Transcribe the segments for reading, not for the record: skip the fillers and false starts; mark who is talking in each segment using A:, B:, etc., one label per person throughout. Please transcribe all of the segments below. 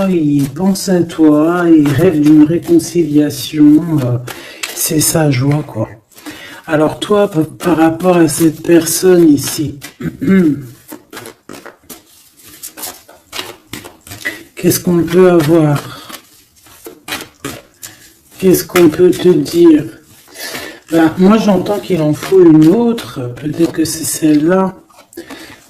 A: il pense à toi, il rêve d'une réconciliation. C'est sa joie, quoi. Alors toi, par rapport à cette personne ici, qu'est-ce qu'on peut avoir? Qu'est-ce qu'on peut te dire? Ben, moi, j'entends qu'il en faut une autre. Peut-être que c'est celle-là.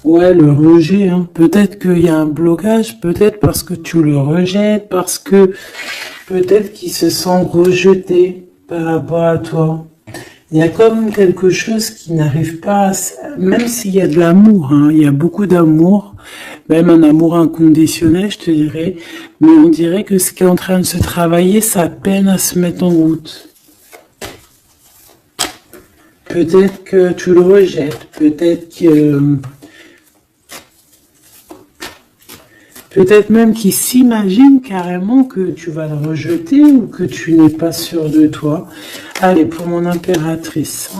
A: Ouais, le rejet. Hein. Peut-être qu'il y a un blocage. Peut-être parce que tu le rejettes. Parce que peut-être qu'il se sent rejeté par rapport à toi. Il y a comme quelque chose qui n'arrive pas, même s'il y a de l'amour, hein, il y a beaucoup d'amour, même un amour inconditionnel, je te dirais, mais on dirait que ce qui est en train de se travailler, ça peine à se mettre en route. Peut-être que tu le rejettes, peut-être même qu'il s'imagine carrément que tu vas le rejeter ou que tu n'es pas sûr de toi. Allez, pour mon impératrice.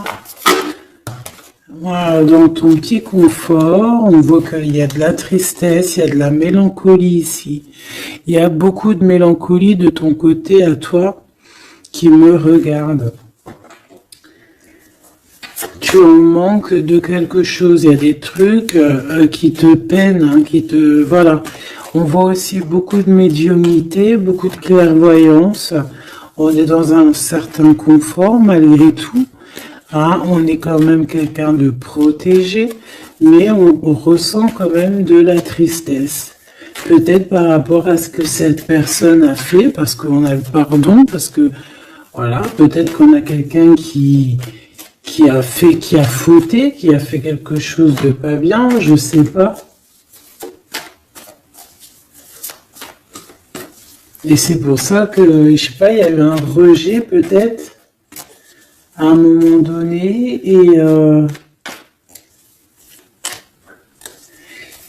A: Voilà, dans ton petit confort, on voit qu'il y a de la tristesse, il y a de la mélancolie ici. Il y a beaucoup de mélancolie de ton côté à toi qui me regarde. Tu en manques de quelque chose, il y a des trucs qui te peinent, hein, voilà. On voit aussi beaucoup de médiumnité, beaucoup de clairvoyance. On est dans un certain confort malgré tout. Hein, on est quand même quelqu'un de protégé, mais on ressent quand même de la tristesse. Peut-être par rapport à ce que cette personne a fait, parce qu'on a le pardon, parce que, voilà, peut-être qu'on a quelqu'un qui a fauté, qui a fait quelque chose de pas bien, je sais pas. Et c'est pour ça que, je sais pas, il y a eu un rejet peut-être, à un moment donné, et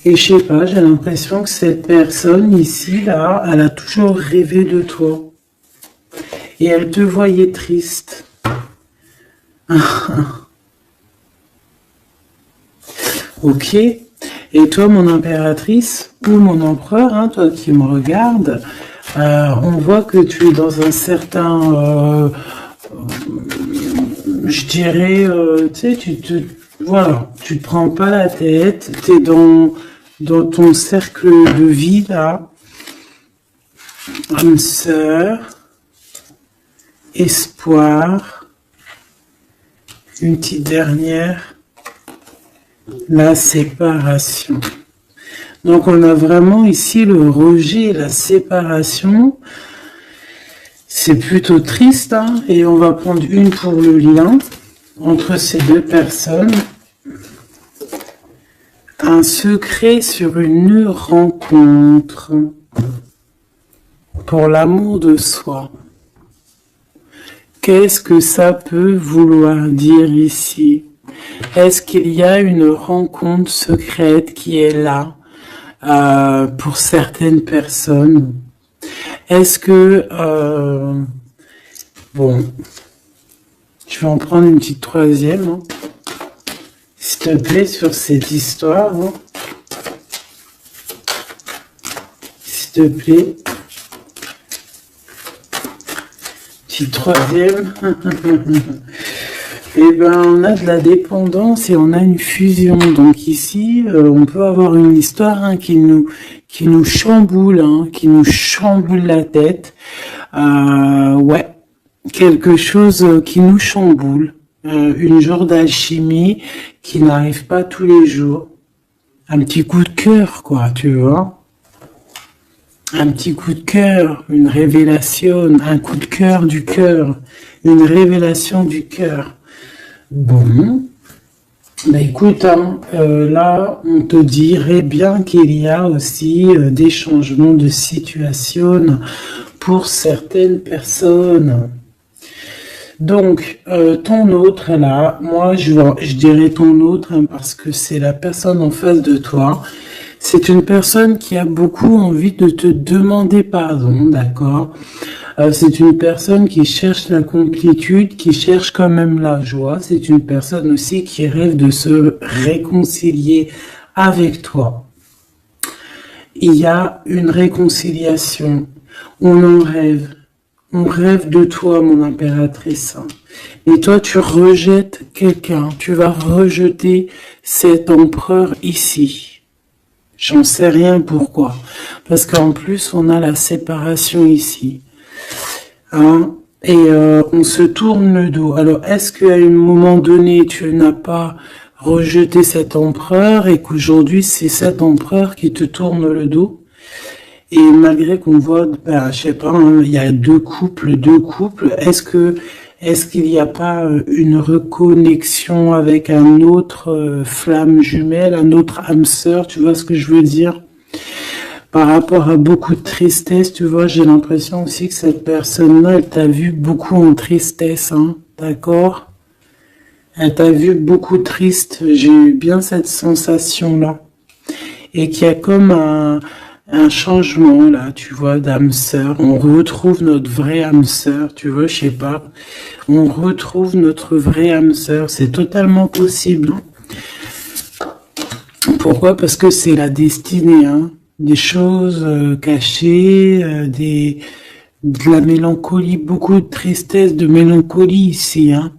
A: je sais pas, j'ai l'impression que cette personne ici, là, elle a toujours rêvé de toi. Et elle te voyait triste. Ok. Et toi, mon impératrice, ou mon empereur, hein, toi qui me regardes, on voit que tu es dans un certain, je dirais, tu sais, voilà, tu te prends pas la tête, tu es dans ton cercle de vie, là, âme sœur, espoir, une petite dernière, la séparation. Donc on a vraiment ici le rejet, la séparation. C'est plutôt triste, hein, et on va prendre une pour le lien entre ces deux personnes. Un secret sur une rencontre pour l'amour de soi. Qu'est-ce que ça peut vouloir dire ici? Est-ce qu'il y a une rencontre secrète qui est là pour certaines personnes? Est-ce que... bon, je vais en prendre une petite troisième. Hein. S'il te plaît, sur cette histoire. Hein. S'il te plaît. Petite troisième. Eh ben, on a de la dépendance et on a une fusion. Donc ici, on peut avoir une histoire hein, qui nous chamboule, hein, qui nous chamboule la tête. Ouais, quelque chose qui nous chamboule. Une genre d'alchimie qui n'arrive pas tous les jours. Un petit coup de cœur, quoi, tu vois. Un petit coup de cœur, une révélation, un coup de cœur du cœur, une révélation du cœur. Bon, bah écoute, hein, là, on te dirait bien qu'il y a aussi des changements de situation pour certaines personnes. Donc, ton autre, là, moi, je dirais ton autre, hein, parce que c'est la personne en face de toi. C'est une personne qui a beaucoup envie de te demander pardon, d'accord ? C'est une personne qui cherche la complétude, qui cherche quand même la joie. C'est une personne aussi qui rêve de se réconcilier avec toi. il y a une réconciliation. On en rêve. On rêve de toi, mon impératrice. Et toi, tu rejettes quelqu'un. Tu vas rejeter cet empereur ici. J'en sais rien pourquoi. Parce qu'en plus, on a la séparation ici. Hein? Et on se tourne le dos. Alors, est-ce qu'à un moment donné, tu n'as pas rejeté cet empereur et qu'aujourd'hui, c'est cet empereur qui te tourne le dos? Et malgré qu'on voit, ben, je sais pas, hein, il y a deux couples, est-ce qu'il n'y a pas une reconnexion avec un autre flamme jumelle, un autre âme sœur, tu vois ce que je veux dire? Par rapport à beaucoup de tristesse, tu vois, j'ai l'impression aussi que cette personne-là, elle t'a vu beaucoup en tristesse, hein, d'accord? Elle t'a vu beaucoup triste, j'ai eu bien cette sensation-là. Et qu'il y a comme un changement là, tu vois, d'âme sœur. On retrouve notre vraie âme sœur, tu vois, je sais pas. On retrouve notre vraie âme sœur, c'est totalement possible. Pourquoi? Parce que c'est la destinée, hein. Des choses cachées, de la mélancolie, beaucoup de tristesse, de mélancolie ici, hein.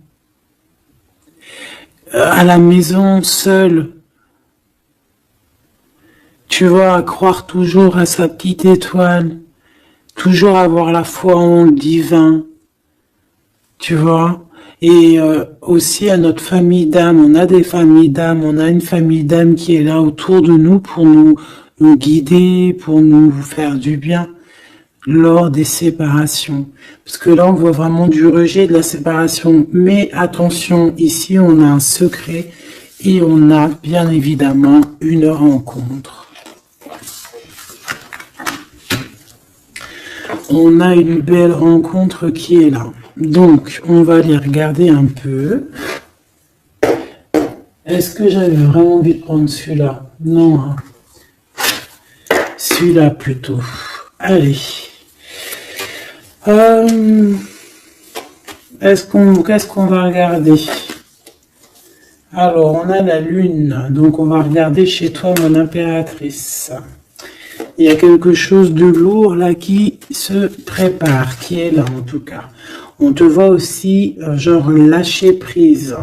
A: À la maison, seule. Tu vois, à croire toujours à sa petite étoile, toujours avoir la foi en le divin, tu vois. Et aussi à notre famille d'âme, on a des familles d'âme, on a une famille d'âme qui est là autour de nous pour nous guider, pour nous faire du bien lors des séparations. Parce que là, on voit vraiment du rejet, de la séparation. Mais attention, ici, on a un secret et on a bien évidemment une rencontre. On a une belle rencontre qui est là. Donc, on va aller regarder un peu. Est-ce que j'avais vraiment envie de prendre celui-là? Non. Hein. Celui-là plutôt. Allez. Qu'est-ce qu'on va regarder? Alors, on a la lune. Donc, on va regarder chez toi, mon impératrice. Il y a quelque chose de lourd là qui se prépare, qui est là en tout cas. On te voit aussi, genre, lâcher prise.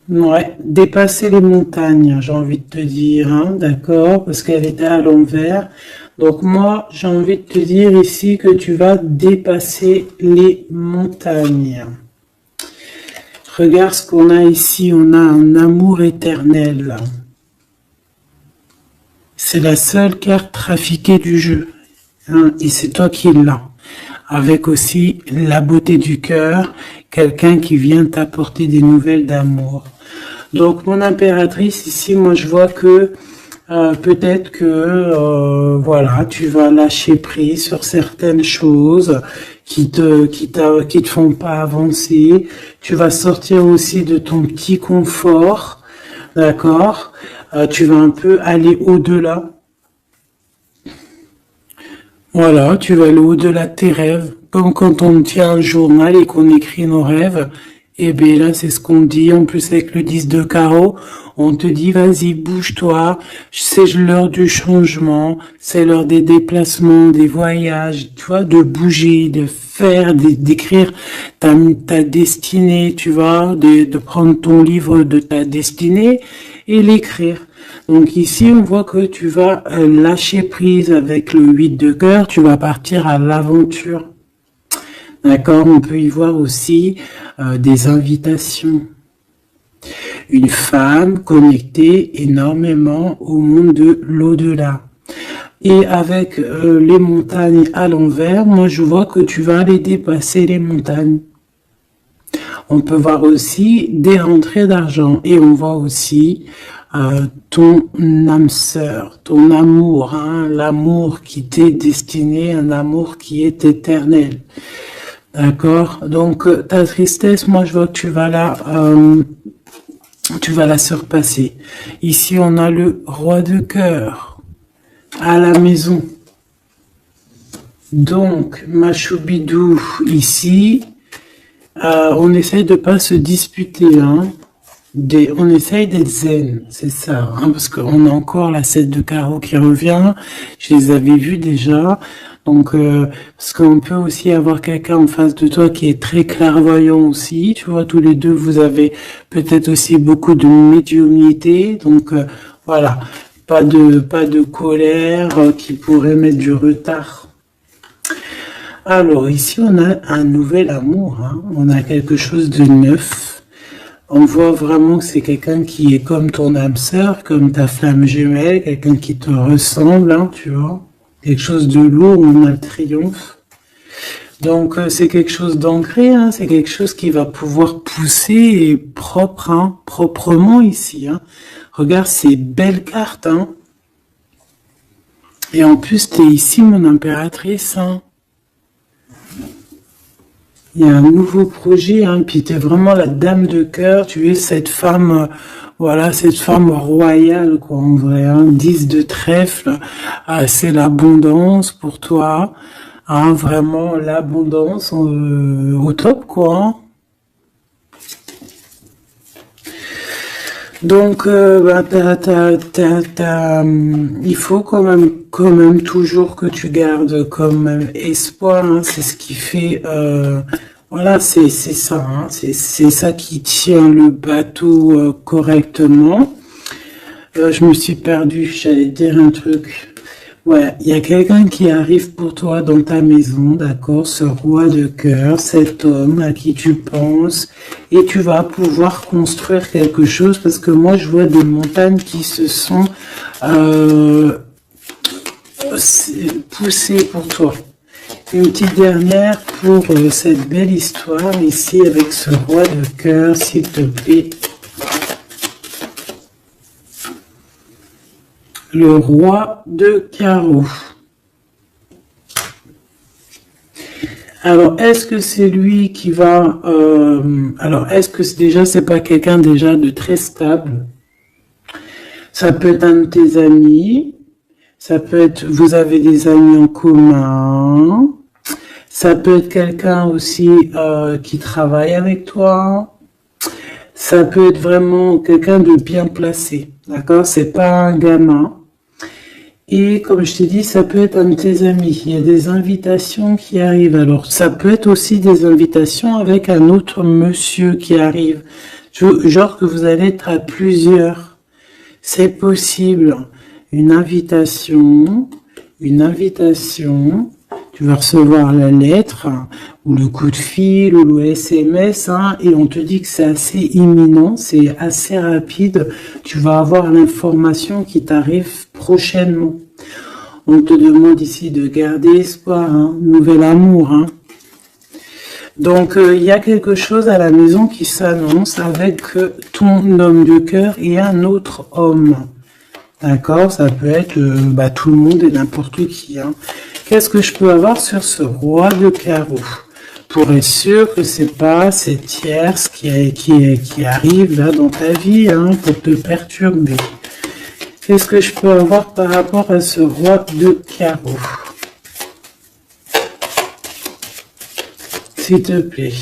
A: Ouais, dépasser les montagnes, j'ai envie de te dire, hein, d'accord, parce qu'elle était à l'envers. Donc moi, j'ai envie de te dire ici que tu vas dépasser les montagnes. Regarde ce qu'on a ici, on a un amour éternel. C'est la seule carte trafiquée du jeu, hein, et c'est toi qui l'as. Avec aussi la beauté du cœur, quelqu'un qui vient t'apporter des nouvelles d'amour. Donc mon impératrice ici, moi je vois que peut-être que voilà, tu vas lâcher prise sur certaines choses qui te font pas avancer. Tu vas sortir aussi de ton petit confort, d'accord. Tu vas un peu aller au-delà. Voilà, tu vas aller au-delà de tes rêves. Comme quand on tient un journal et qu'on écrit nos rêves. Et bien là, c'est ce qu'on dit. En plus, avec le 10 de carreau, on te dit, vas-y, bouge-toi. C'est l'heure du changement. C'est l'heure des déplacements, des voyages. Tu vois, de bouger, de faire, d'écrire ta destinée, tu vois, de prendre ton livre de ta destinée et l'écrire. Donc ici, on voit que tu vas lâcher prise avec le 8 de cœur. Tu vas partir à l'aventure. D'accord, on peut y voir aussi des invitations. Une femme connectée énormément au monde de l'au-delà. Et avec les montagnes à l'envers, moi je vois que tu vas aller dépasser les montagnes. On peut voir aussi des rentrées d'argent et on voit aussi ton âme sœur, ton amour, hein, l'amour qui t'est destiné, un amour qui est éternel. D'accord. Donc ta tristesse, moi je vois que tu vas la surpasser. Ici on a le roi de cœur à la maison. Donc ma choubidou ici, on essaie de pas se disputer, hein. on essaye d'être zen, c'est ça, hein, parce qu'on a encore la 7 de carreau qui revient. Je les avais vus déjà. Donc, parce qu'on peut aussi avoir quelqu'un en face de toi qui est très clairvoyant aussi. Tu vois, tous les deux, vous avez peut-être aussi beaucoup de médiumnité. Donc, voilà, pas de colère qui pourrait mettre du retard. Alors, ici, on a un nouvel amour. Hein. On a quelque chose de neuf. On voit vraiment que c'est quelqu'un qui est comme ton âme sœur, comme ta flamme jumelle, quelqu'un qui te ressemble, hein, tu vois. Quelque chose de lourd, on a le triomphe. Donc c'est quelque chose d'ancré, hein, c'est quelque chose qui va pouvoir pousser et propre, hein, proprement ici. Hein. Regarde ces belles cartes. Hein. Et en plus, tu es ici, mon impératrice. Hein. Il y a un nouveau projet, hein, puis tu es vraiment la dame de cœur, tu es cette femme, voilà, cette femme royale, quoi, en vrai, hein, 10 de trèfle, c'est l'abondance pour toi, hein, vraiment l'abondance au top, quoi. Hein. Donc, il faut quand même toujours que tu gardes comme même espoir. Hein, c'est ce qui fait, voilà, c'est ça. Hein, c'est ça qui tient le bateau correctement. Je me suis perdue. J'allais dire un truc. Ouais, il y a quelqu'un qui arrive pour toi dans ta maison, d'accord, ce roi de cœur, cet homme à qui tu penses, et tu vas pouvoir construire quelque chose, parce que moi je vois des montagnes qui se sont poussées pour toi. Une petite dernière pour cette belle histoire ici avec ce roi de cœur, s'il te plaît. Le roi de carreau. Alors, est-ce que c'est lui qui va... alors, est-ce que c'est pas quelqu'un déjà de très stable? Ça peut être un de tes amis. Ça peut être... Vous avez des amis en commun. Ça peut être quelqu'un aussi qui travaille avec toi. Ça peut être vraiment quelqu'un de bien placé. D'accord? C'est pas un gamin. Et comme je t'ai dit, ça peut être un de tes amis. Il y a des invitations qui arrivent. Alors, ça peut être aussi des invitations avec un autre monsieur qui arrive. Genre que vous allez être à plusieurs. C'est possible. Une invitation. Tu vas recevoir la lettre, ou le coup de fil, ou le SMS, hein, et on te dit que c'est assez imminent, c'est assez rapide. Tu vas avoir l'information qui t'arrive prochainement. On te demande ici de garder espoir, hein, nouvel amour. Hein. Donc, il y a quelque chose à la maison qui s'annonce avec ton homme de cœur et un autre homme. D'accord? Ça peut être tout le monde et n'importe qui. Hein. Qu'est-ce que je peux avoir sur ce roi de carreau? Pour être sûr que c'est pas ces tierces qui arrivent là dans ta vie, hein, pour te perturber. Qu'est-ce que je peux avoir par rapport à ce roi de carreau? S'il te plaît.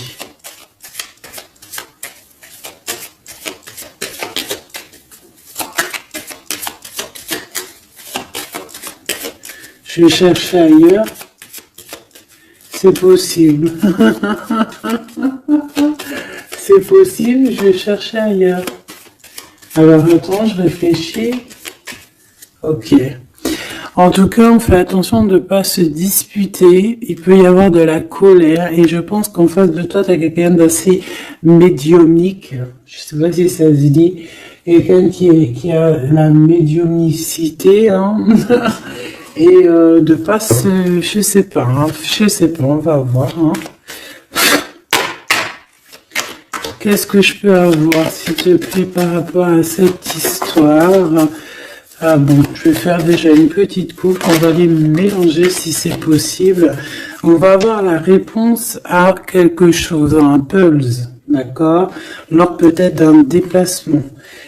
A: Je vais chercher ailleurs. C'est possible. C'est possible, je vais chercher ailleurs. Alors attends, je réfléchis. Ok. En tout cas, on fait attention de ne pas se disputer. Il peut y avoir de la colère. Et je pense qu'en face de toi, tu as quelqu'un d'assez médiumnique. Je sais pas si ça se dit. Quelqu'un qui a la médiumnicité. Hein. Et de pas se... Je sais pas, on va voir. Hein. Qu'est-ce que je peux avoir, s'il te plaît, par rapport à cette histoire? Ah bon, je vais faire déjà une petite coupe, on va les mélanger si c'est possible. On va avoir la réponse à quelque chose, un pulse, d'accord? Lors peut-être d'un déplacement.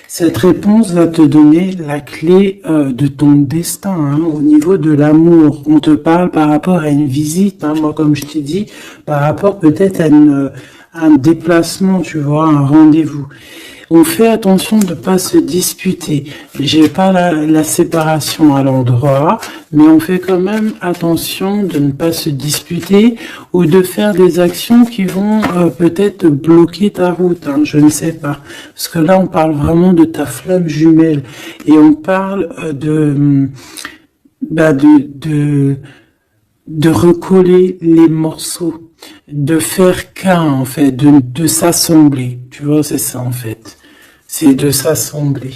A: Cette réponse va te donner la clé de ton destin, hein, au niveau de l'amour. On te parle par rapport à une visite, hein, moi comme je t'ai dit, par rapport peut-être à un déplacement, tu vois, un rendez-vous. On fait attention de pas se disputer. J'ai pas la séparation à l'endroit, mais on fait quand même attention de ne pas se disputer ou de faire des actions qui vont peut-être bloquer ta route. Hein, je ne sais pas, parce que là on parle vraiment de ta flamme jumelle et on parle bah de recoller les morceaux, de faire qu'un en fait, de s'assembler. Tu vois, c'est ça en fait. C'est de s'assembler.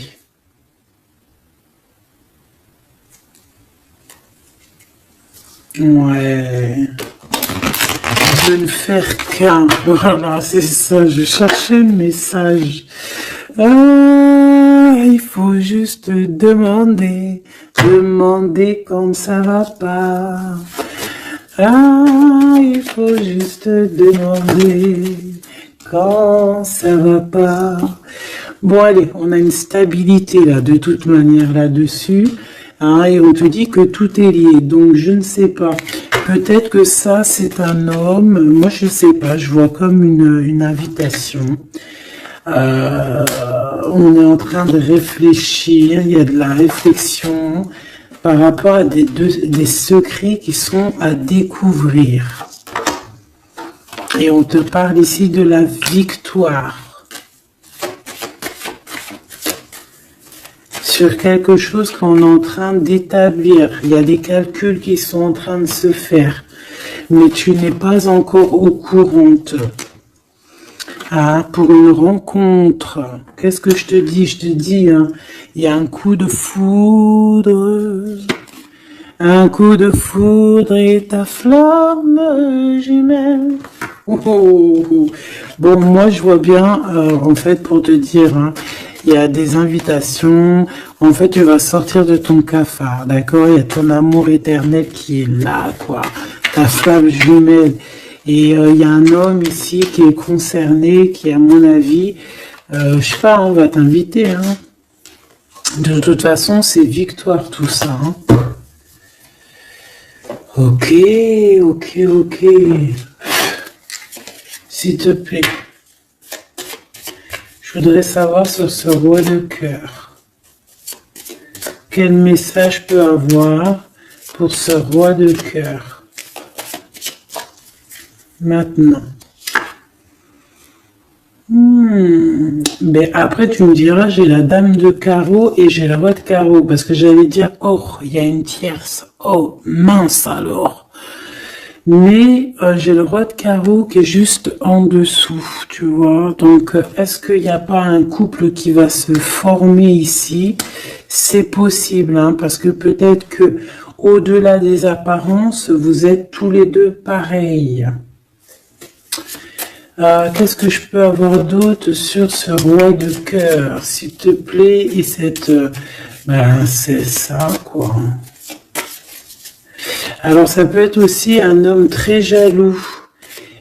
A: Ouais. De ne faire qu'un. Voilà, c'est ça. Je cherchais le message. Ah, il faut juste demander quand ça va pas. Ah, il faut juste demander quand ça va pas. Bon, allez, on a une stabilité là, de toute manière là-dessus. Hein, et on te dit que tout est lié. Donc, je ne sais pas. Peut-être que ça, c'est un homme. Moi, je sais pas. Je vois comme une invitation. On est en train de réfléchir. Il y a de la réflexion par rapport à des secrets qui sont à découvrir. Et on te parle ici de la victoire. Sur quelque chose qu'on est en train d'établir. Il y a des calculs qui sont en train de se faire. Mais tu n'es pas encore au courant. Ah, pour une rencontre. Qu'est-ce que je te dis? Je te dis, hein, il y a un coup de foudre. Un coup de foudre et ta flamme jumelle. Oh, oh, oh. Bon, moi, je vois bien, en fait, pour te dire, hein, il y a des invitations. En fait, tu vas sortir de ton cafard, d'accord? Il y a ton amour éternel qui est là, quoi. Ta flamme jumelle. Et il y a un homme ici qui est concerné, qui, à mon avis, je sais pas, on va t'inviter. Hein. De toute façon, c'est victoire tout ça. Hein. Ok, ok, ok. S'il te plaît. Je voudrais savoir sur ce roi de cœur. Quel message peut avoir pour ce roi de cœur? Maintenant. Mais après, tu me diras, j'ai la dame de carreau et j'ai le roi de carreau. Parce que j'allais dire, oh, il y a une tierce. Oh, mince alors. Mais j'ai le roi de carreau qui est juste en dessous, tu vois. Donc, est-ce qu'il n'y a pas un couple qui va se former ici? C'est possible, hein, parce que peut-être que au-delà des apparences, vous êtes tous les deux pareils. Qu'est-ce que je peux avoir d'autre sur ce roi de cœur, s'il te plaît? Et cette... ben, c'est ça, quoi. Alors, ça peut être aussi un homme très jaloux,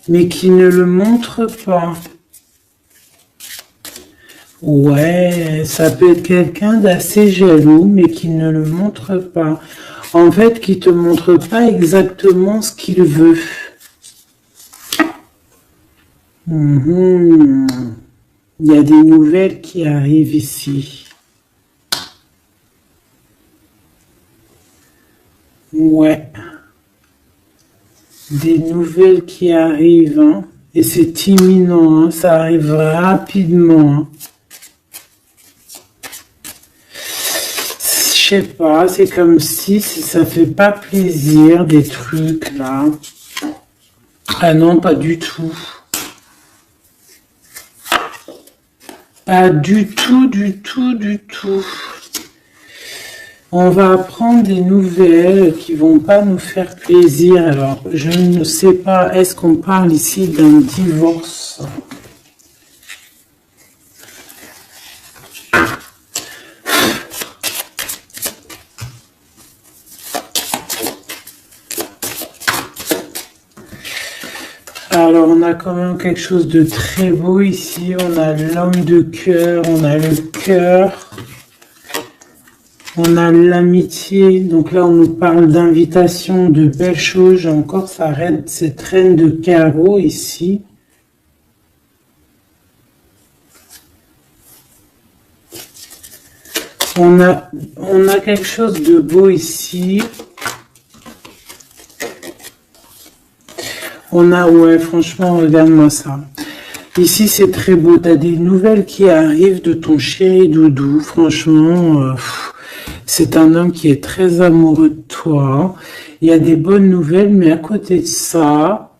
A: mais qui ne le montre pas. Ouais, ça peut être quelqu'un d'assez jaloux, mais qui ne le montre pas. En fait, qui te montre pas exactement ce qu'il veut. Il y a des nouvelles qui arrivent ici. Ouais. Des nouvelles qui arrivent. Hein. Et c'est imminent. Hein. Ça arrive rapidement. Hein. Je sais pas. C'est comme si ça fait pas plaisir des trucs là. Ah non, pas du tout. Pas du tout, du tout, du tout. On va apprendre des nouvelles qui vont pas nous faire plaisir. Alors, je ne sais pas, est-ce qu'on parle ici d'un divorce? Alors, on a quand même quelque chose de très beau ici. On a l'homme de cœur, on a le cœur, on a l'amitié. Donc là, on nous parle d'invitation, de belles choses. J'ai encore cette reine de carreau ici. On a quelque chose de beau ici. Ouais, franchement, regarde-moi ça. Ici, c'est très beau. Tu as des nouvelles qui arrivent de ton chéri doudou. Franchement, c'est un homme qui est très amoureux de toi. Il y a des bonnes nouvelles, mais à côté de ça,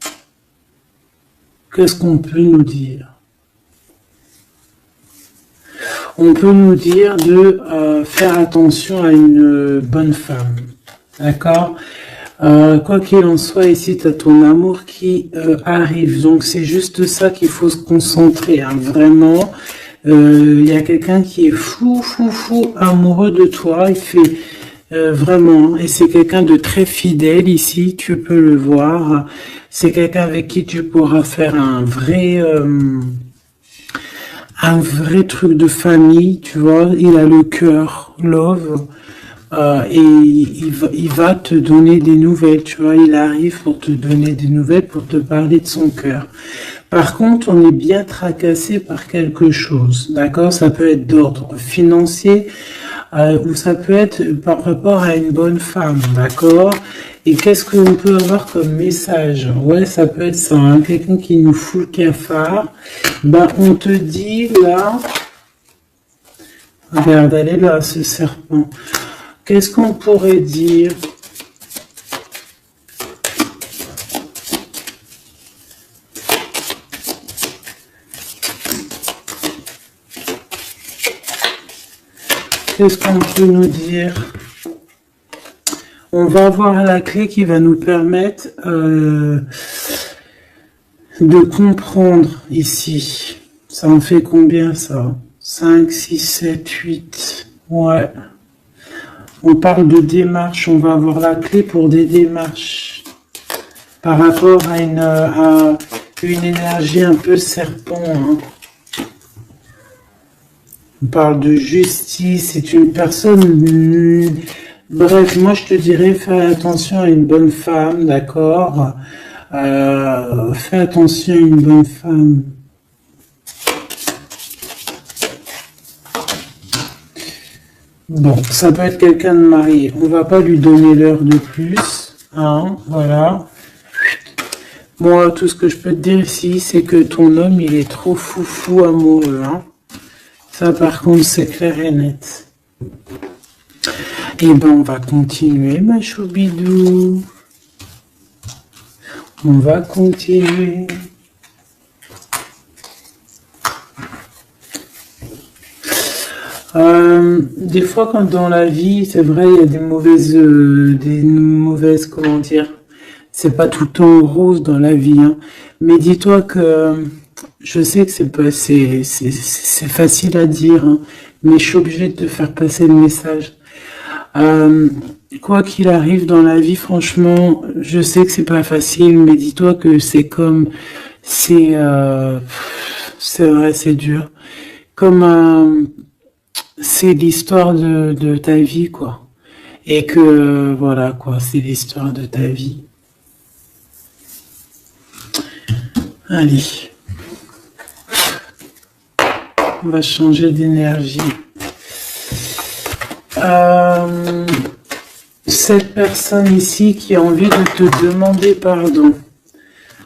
A: qu'est-ce qu'on peut nous dire? On peut nous dire de faire attention à une bonne femme. D'accord? Quoi qu'il en soit, ici, tu as ton amour qui arrive. Donc, c'est juste ça qu'il faut se concentrer. Hein. Vraiment, il y a quelqu'un qui est fou amoureux de toi. Il fait vraiment. Et c'est quelqu'un de très fidèle ici. Tu peux le voir. C'est quelqu'un avec qui tu pourras faire un vrai truc de famille. Tu vois, il a le cœur, love. Et il va te donner des nouvelles, tu vois, il arrive pour te donner des nouvelles, pour te parler de son cœur. Par contre, on est bien tracassé par quelque chose, d'accord? Ça peut être d'ordre financier, ou ça peut être par rapport à une bonne femme, d'accord? Et qu'est-ce qu'on peut avoir comme message? Ouais, ça peut être ça, hein, quelqu'un qui nous fout le cafard. Ben, on te dit là, regarde, elle est là, ce serpent. Qu'est-ce qu'on pourrait dire? Qu'est-ce qu'on peut nous dire? On va avoir la clé qui va nous permettre de comprendre ici. Ça en fait combien ça? 5, 6, 7, 8. Ouais. On parle de démarche, on va avoir la clé pour des démarches par rapport à une énergie un peu serpent. Hein. On parle de justice, c'est une personne... Bref, moi je te dirais, fais attention à une bonne femme, d'accord? Fais attention à une bonne femme. Bon, ça peut être quelqu'un de marié. On va pas lui donner l'heure de plus. Hein, voilà. Moi, tout ce que je peux te dire ici, c'est que ton homme, il est trop fou amoureux. Hein. Ça, par contre, c'est clair et net. Et ben, on va continuer, ma choubidou. On va continuer. Des fois, quand dans la vie, c'est vrai, il y a des mauvaises, comment dire, c'est pas tout le temps rose dans la vie, hein. Mais dis-toi que, je sais que c'est facile à dire, hein, mais je suis obligée de te faire passer le message. Quoi qu'il arrive dans la vie, franchement, je sais que c'est pas facile, mais dis-toi que c'est vrai, c'est dur. C'est l'histoire de ta vie, quoi. Et que, voilà, quoi, c'est l'histoire de ta vie. Allez. On va changer d'énergie. Cette personne ici qui a envie de te demander pardon.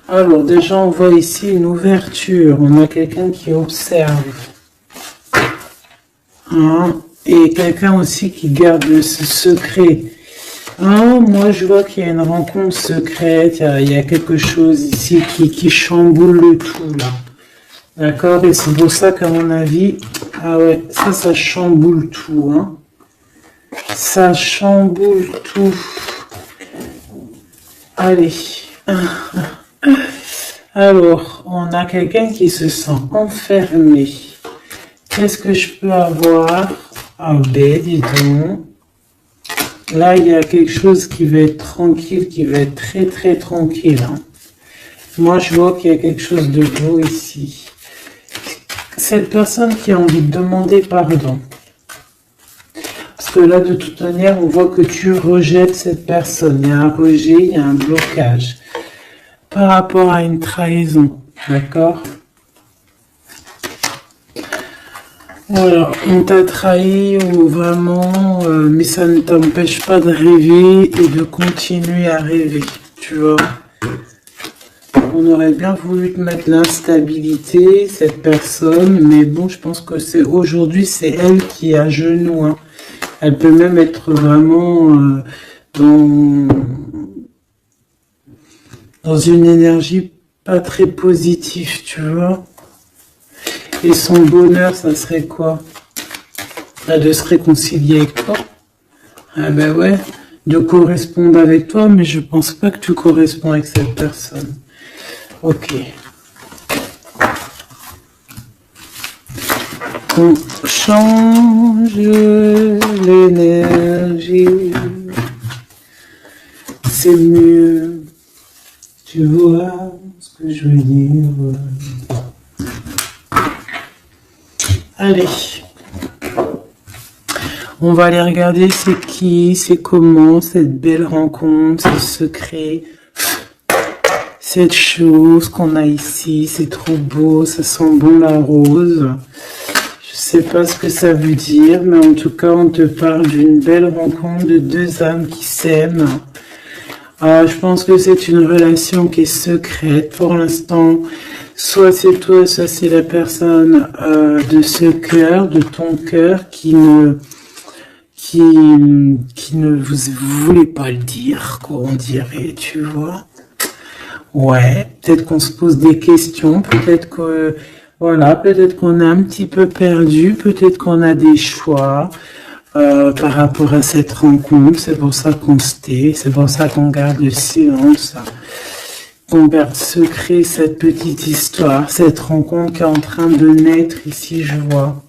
A: Alors, déjà, on voit ici une ouverture. On a quelqu'un qui observe. Hein, et quelqu'un aussi qui garde ce secret. Hein, moi, je vois qu'il y a une rencontre secrète, il y a quelque chose ici qui chamboule le tout, là. D'accord? Et c'est pour ça qu'à mon avis, ah ouais, ça chamboule tout, hein. Ça chamboule tout. Allez. Alors, on a quelqu'un qui se sent enfermé. Qu'est-ce que je peux avoir? Ah ben, dis donc. Là, il y a quelque chose qui va être tranquille, qui va être très tranquille. Hein. Moi, je vois qu'il y a quelque chose de beau ici. Cette personne qui a envie de demander pardon. Parce que là, de toute manière, on voit que tu rejettes cette personne. Il y a un rejet, il y a un blocage. Par rapport à une trahison. D'accord? Voilà, on t'a trahi ou vraiment, mais ça ne t'empêche pas de rêver et de continuer à rêver, tu vois. On aurait bien voulu te mettre l'instabilité, cette personne, mais bon, je pense que c'est aujourd'hui, c'est elle qui est à genoux, hein. Elle peut même être vraiment dans, dans une énergie pas très positive, tu vois. Et son bonheur, ça serait quoi? De se réconcilier avec toi. Ah ben ouais, de correspondre avec toi, mais je pense pas que tu corresponds avec cette personne. Ok. On change l'énergie. C'est mieux. Tu vois ce que je veux dire. Allez. On va aller regarder c'est qui, c'est comment, cette belle rencontre, ce secret, cette chose qu'on a ici, c'est trop beau, ça sent bon la rose. Je sais pas ce que ça veut dire, mais en tout cas, on te parle d'une belle rencontre de deux âmes qui s'aiment. Je pense que c'est une relation qui est secrète pour l'instant. Soit c'est toi, soit c'est la personne de ce cœur, de ton cœur, qui ne vous voulez pas le dire, quoi, on dirait, tu vois. Ouais, peut-être qu'on se pose des questions, peut-être que, voilà, peut-être qu'on est un petit peu perdu, peut-être qu'on a des choix par rapport à cette rencontre. C'est pour ça qu'on se tait, c'est pour ça qu'on garde le silence, qu'on garde secret cette petite histoire, cette rencontre qui est en train de naître ici, je vois.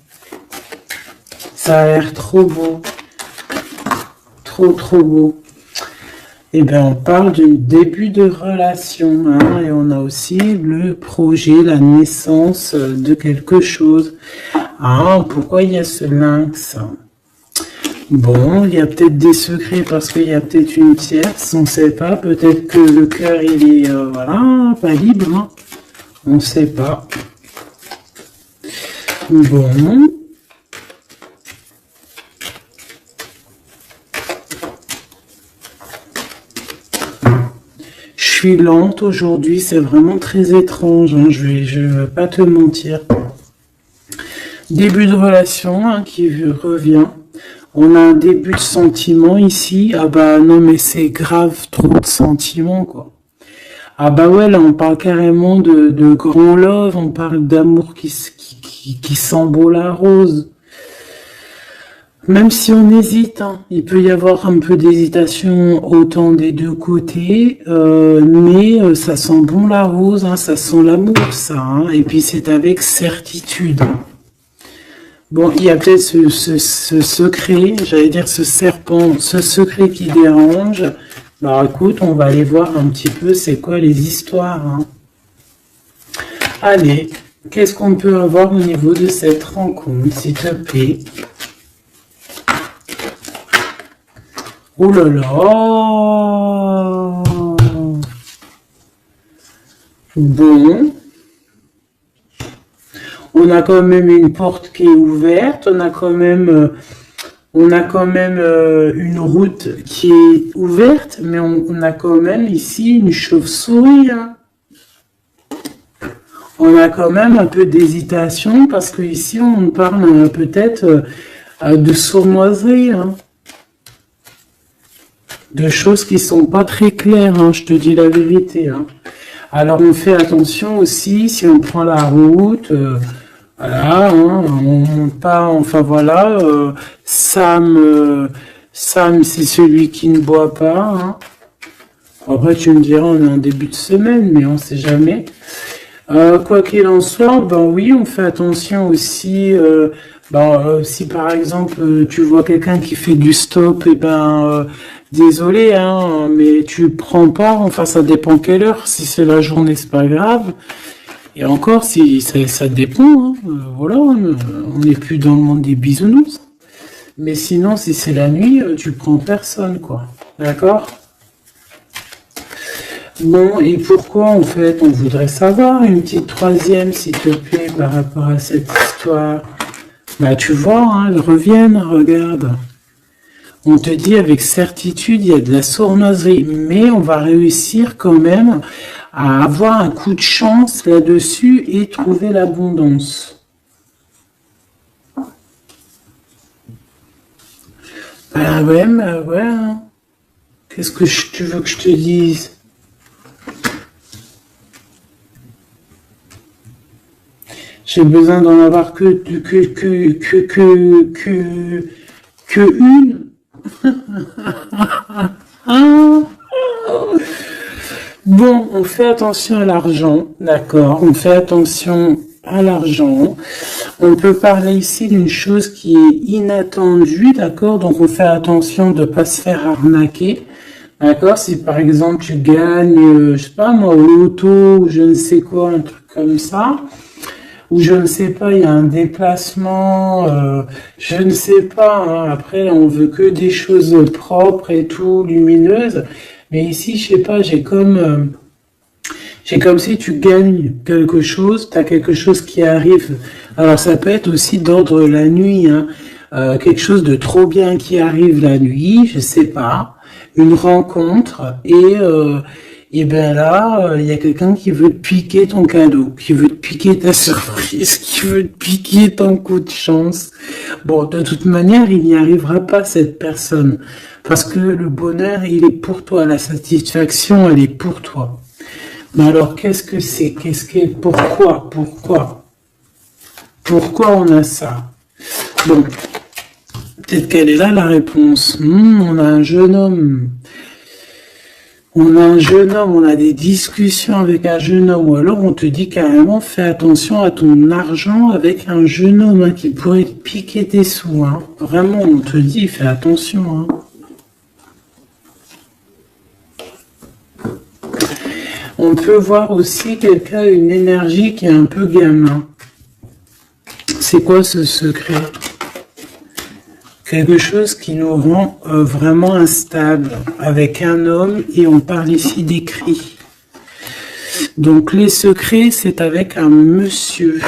A: Ça a l'air trop beau. Trop beau. Et bien, on parle du début de relation, hein, et on a aussi le projet, la naissance de quelque chose. Ah, pourquoi il y a ce lynx? Bon, il y a peut-être des secrets parce qu'il y a peut-être une tierce, on ne sait pas. Peut-être que le cœur, il est, voilà, pas libre, hein. On ne sait pas. Bon. Je suis lente aujourd'hui, c'est vraiment très étrange, hein, je vais pas te mentir. Début de relation, hein, qui revient. On a un début de sentiment ici. Ah bah non, mais c'est grave, trop de sentiments, quoi. Ah bah ouais, là on parle carrément de grand love, on parle d'amour qui sent beau la rose. Même si on hésite, hein, il peut y avoir un peu d'hésitation autant des deux côtés, mais ça sent bon la rose, hein, ça sent l'amour, ça, hein, et puis c'est avec certitude. Bon, il y a peut-être ce secret, j'allais dire ce serpent, ce secret qui dérange. Alors écoute, on va aller voir un petit peu c'est quoi les histoires, hein. Allez, qu'est-ce qu'on peut avoir au niveau de cette rencontre, s'il te plaît? Oh là là! Bon. On a quand même une porte qui est ouverte. On a quand même une route qui est ouverte. Mais on a quand même ici une chauve-souris, hein. On a quand même un peu d'hésitation parce que ici on parle peut-être de sournoiserie, hein. De choses qui sont pas très claires, hein, je te dis la vérité, hein. Alors on fait attention aussi si on prend la route, voilà, hein, on monte pas, enfin voilà, Sam, c'est celui qui ne boit pas, hein. Après tu me diras on est en début de semaine, mais on sait jamais. Quoi qu'il en soit, ben oui, on fait attention aussi. Si par exemple tu vois quelqu'un qui fait du stop, et désolé, hein, mais tu prends pas. Enfin, ça dépend quelle heure. Si c'est la journée, c'est pas grave. Et encore, si ça dépend. Hein, voilà, on n'est plus dans le monde des bisounours. Mais sinon, si c'est la nuit, tu prends personne, quoi. D'accord? Bon, et pourquoi en fait on voudrait savoir une petite troisième, s'il te plaît, par rapport à cette histoire? Bah, tu vois, hein, elles reviennent, regarde. On te dit avec certitude, il y a de la sournoiserie, mais on va réussir quand même à avoir un coup de chance là-dessus et trouver l'abondance. Bah ouais, bah ouais. Hein. Qu'est-ce que tu veux que je te dise? J'ai besoin d'en avoir que une. Ah. Bon, on fait attention à l'argent, d'accord? On fait attention à l'argent. On peut parler ici d'une chose qui est inattendue, d'accord? Donc on fait attention de ne pas se faire arnaquer, d'accord? Si par exemple tu gagnes, je sais pas moi, au loto, ou je ne sais quoi, un truc comme ça, ou je ne sais pas, il y a un déplacement, je ne sais pas, hein, après on veut que des choses propres et tout, lumineuses, mais ici je sais pas, j'ai comme si tu gagnes quelque chose, tu as quelque chose qui arrive. Alors ça peut être aussi d'ordre la nuit, hein, quelque chose de trop bien qui arrive la nuit, je sais pas, une rencontre et ben là, il y a quelqu'un qui veut te piquer ton cadeau, qui veut te piquer ta surprise, qui veut te piquer ton coup de chance. Bon, de toute manière, il n'y arrivera pas cette personne parce que le bonheur, il est pour toi, la satisfaction, elle est pour toi. Mais alors, qu'est-ce que c'est? Pourquoi on a ça? Bon, peut-être qu'elle est là la réponse. On a un jeune homme. On a des discussions avec un jeune homme, ou alors on te dit carrément, fais attention à ton argent avec un jeune homme hein, qui pourrait te piquer tes sous. Hein. Vraiment, on te dit, fais attention. Hein. On peut voir aussi quelqu'un a une énergie qui est un peu gamin. C'est quoi ce secret? Quelque chose qui nous rend vraiment instable avec un homme et on parle ici d'écrit. Donc les secrets, c'est avec un monsieur.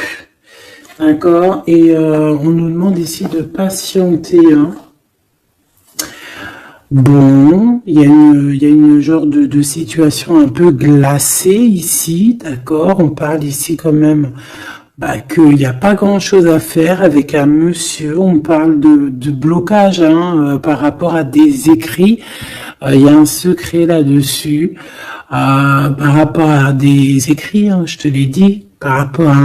A: D'accord? Et on nous demande ici de patienter. Hein. Bon, il y a une genre de situation un peu glacée ici, d'accord? On parle ici quand même qu'il n'y a pas grand-chose à faire avec un monsieur. On parle de blocage hein, par rapport à des écrits. Il y a un secret là-dessus. Par rapport à des écrits, hein, je te l'ai dit, par rapport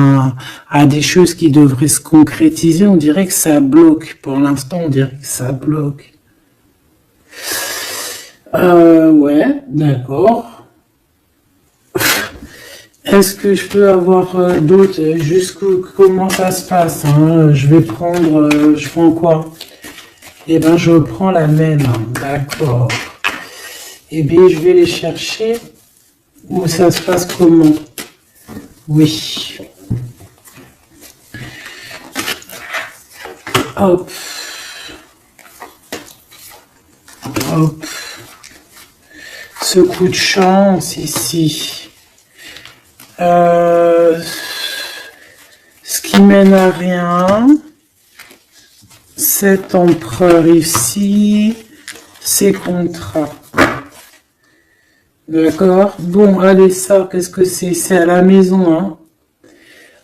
A: à des choses qui devraient se concrétiser, on dirait que ça bloque. Pour l'instant, on dirait que ça bloque. Ouais, d'accord. Est-ce que je peux avoir d'autres comment ça se passe hein. Je vais prendre, je prends quoi? Eh ben, je prends la même. D'accord. Eh bien, je vais les chercher. Où ça se passe comment? Oui. Hop. Hop. Ce coup de chance ici. Ce qui mène à rien. Cet empereur ici. Ces contrats. D'accord. Bon, allez, ça, qu'est-ce que c'est? C'est à la maison, hein.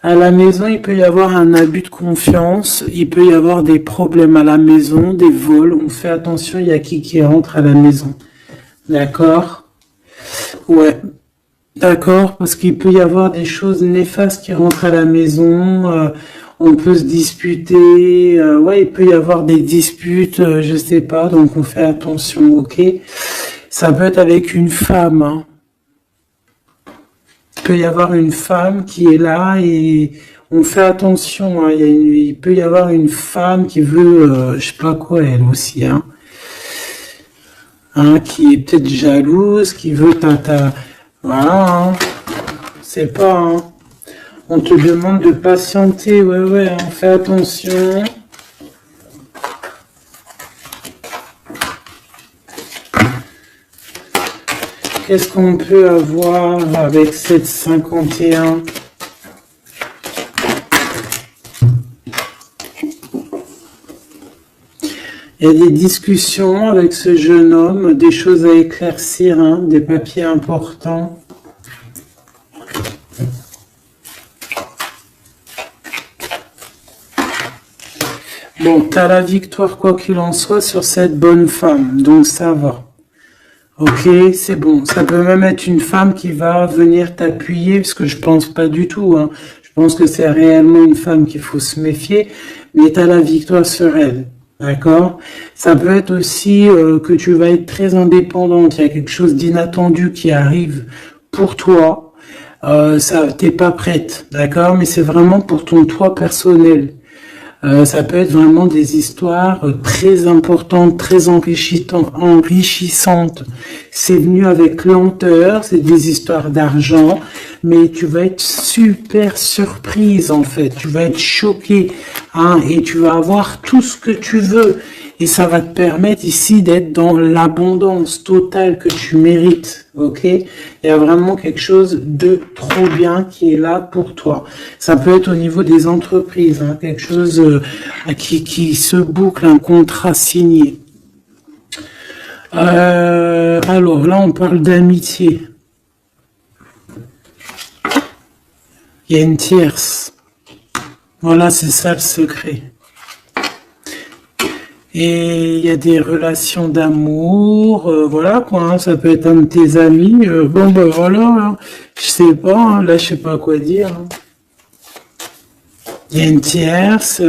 A: À la maison, il peut y avoir un abus de confiance, il peut y avoir des problèmes à la maison, des vols. On fait attention, il y a qui rentre à la maison. D'accord? Ouais. D'accord, parce qu'il peut y avoir des choses néfastes qui rentrent à la maison. On peut se disputer. Ouais, il peut y avoir des disputes, je sais pas. Donc on fait attention, ok? Ça peut être avec une femme. Hein. Il peut y avoir une femme qui est là et on fait attention. Hein. Il peut y avoir une femme qui veut, je sais pas quoi, elle aussi. Hein. Hein, qui est peut-être jalouse, qui veut voilà. Hein. C'est pas. Hein. On te demande de patienter. Ouais. Hein. Fais attention. Qu'est-ce qu'on peut avoir avec cette 51? Il y a des discussions avec ce jeune homme, des choses à éclaircir, hein, des papiers importants. Bon, tu as la victoire quoi qu'il en soit sur cette bonne femme, donc ça va. Ok, c'est bon. Ça peut même être une femme qui va venir t'appuyer, parce que je pense pas du tout, hein. Je pense que c'est réellement une femme qu'il faut se méfier, mais tu as la victoire sur elle. D'accord? Ça peut être aussi que tu vas être très indépendante. Il y a quelque chose d'inattendu qui arrive pour toi. Ça, t'es pas prête, d'accord? Mais c'est vraiment pour ton toi personnel. Ça peut être vraiment des histoires très importantes, très enrichissantes. C'est venu avec lenteur, c'est des histoires d'argent, mais tu vas être super surprise en fait. Tu vas être choquée, hein, et tu vas avoir tout ce que tu veux. Et ça va te permettre ici d'être dans l'abondance totale que tu mérites, ok? Il y a vraiment quelque chose de trop bien qui est là pour toi. Ça peut être au niveau des entreprises, hein, quelque chose qui se boucle, un contrat signé. Alors là, on parle d'amitié. Il y a une tierce. Voilà, c'est ça le secret. Et il y a des relations d'amour, voilà quoi, hein, ça peut être un de tes amis, bon ben voilà, hein, je sais pas, hein, là je sais pas quoi dire. Hein. Il y a une tierce,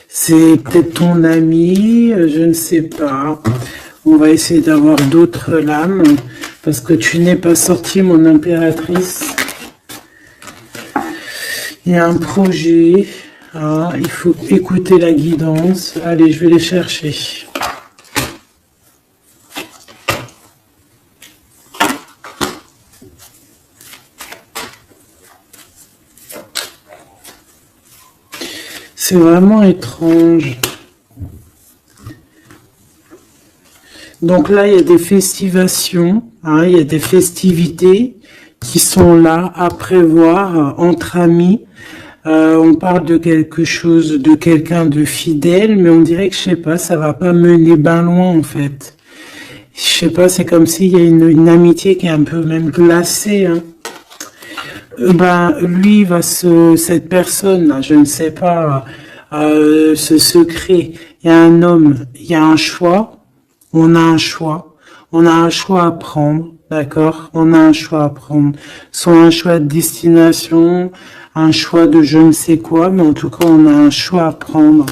A: c'est peut-être ton ami, je ne sais pas. On va essayer d'avoir d'autres lames, parce que tu n'es pas sortie mon impératrice. Il y a un projet. Ah, il faut écouter la guidance. Allez, je vais les chercher. C'est vraiment étrange. Donc là, il y a des festivations, hein, il y a des festivités qui sont là à prévoir entre amis. On parle de quelque chose, de quelqu'un de fidèle, mais on dirait que, je sais pas, ça va pas mener ben loin, en fait. Je sais pas, c'est comme s'il y a une amitié qui est un peu même glacée, hein. Lui cette personne, là, je ne sais pas, ce secret, il y a un homme, il y a un choix, on a un choix, on a un choix à prendre, d'accord? On a un choix à prendre, soit un choix de destination, un choix de je ne sais quoi, mais en tout cas, on a un choix à prendre.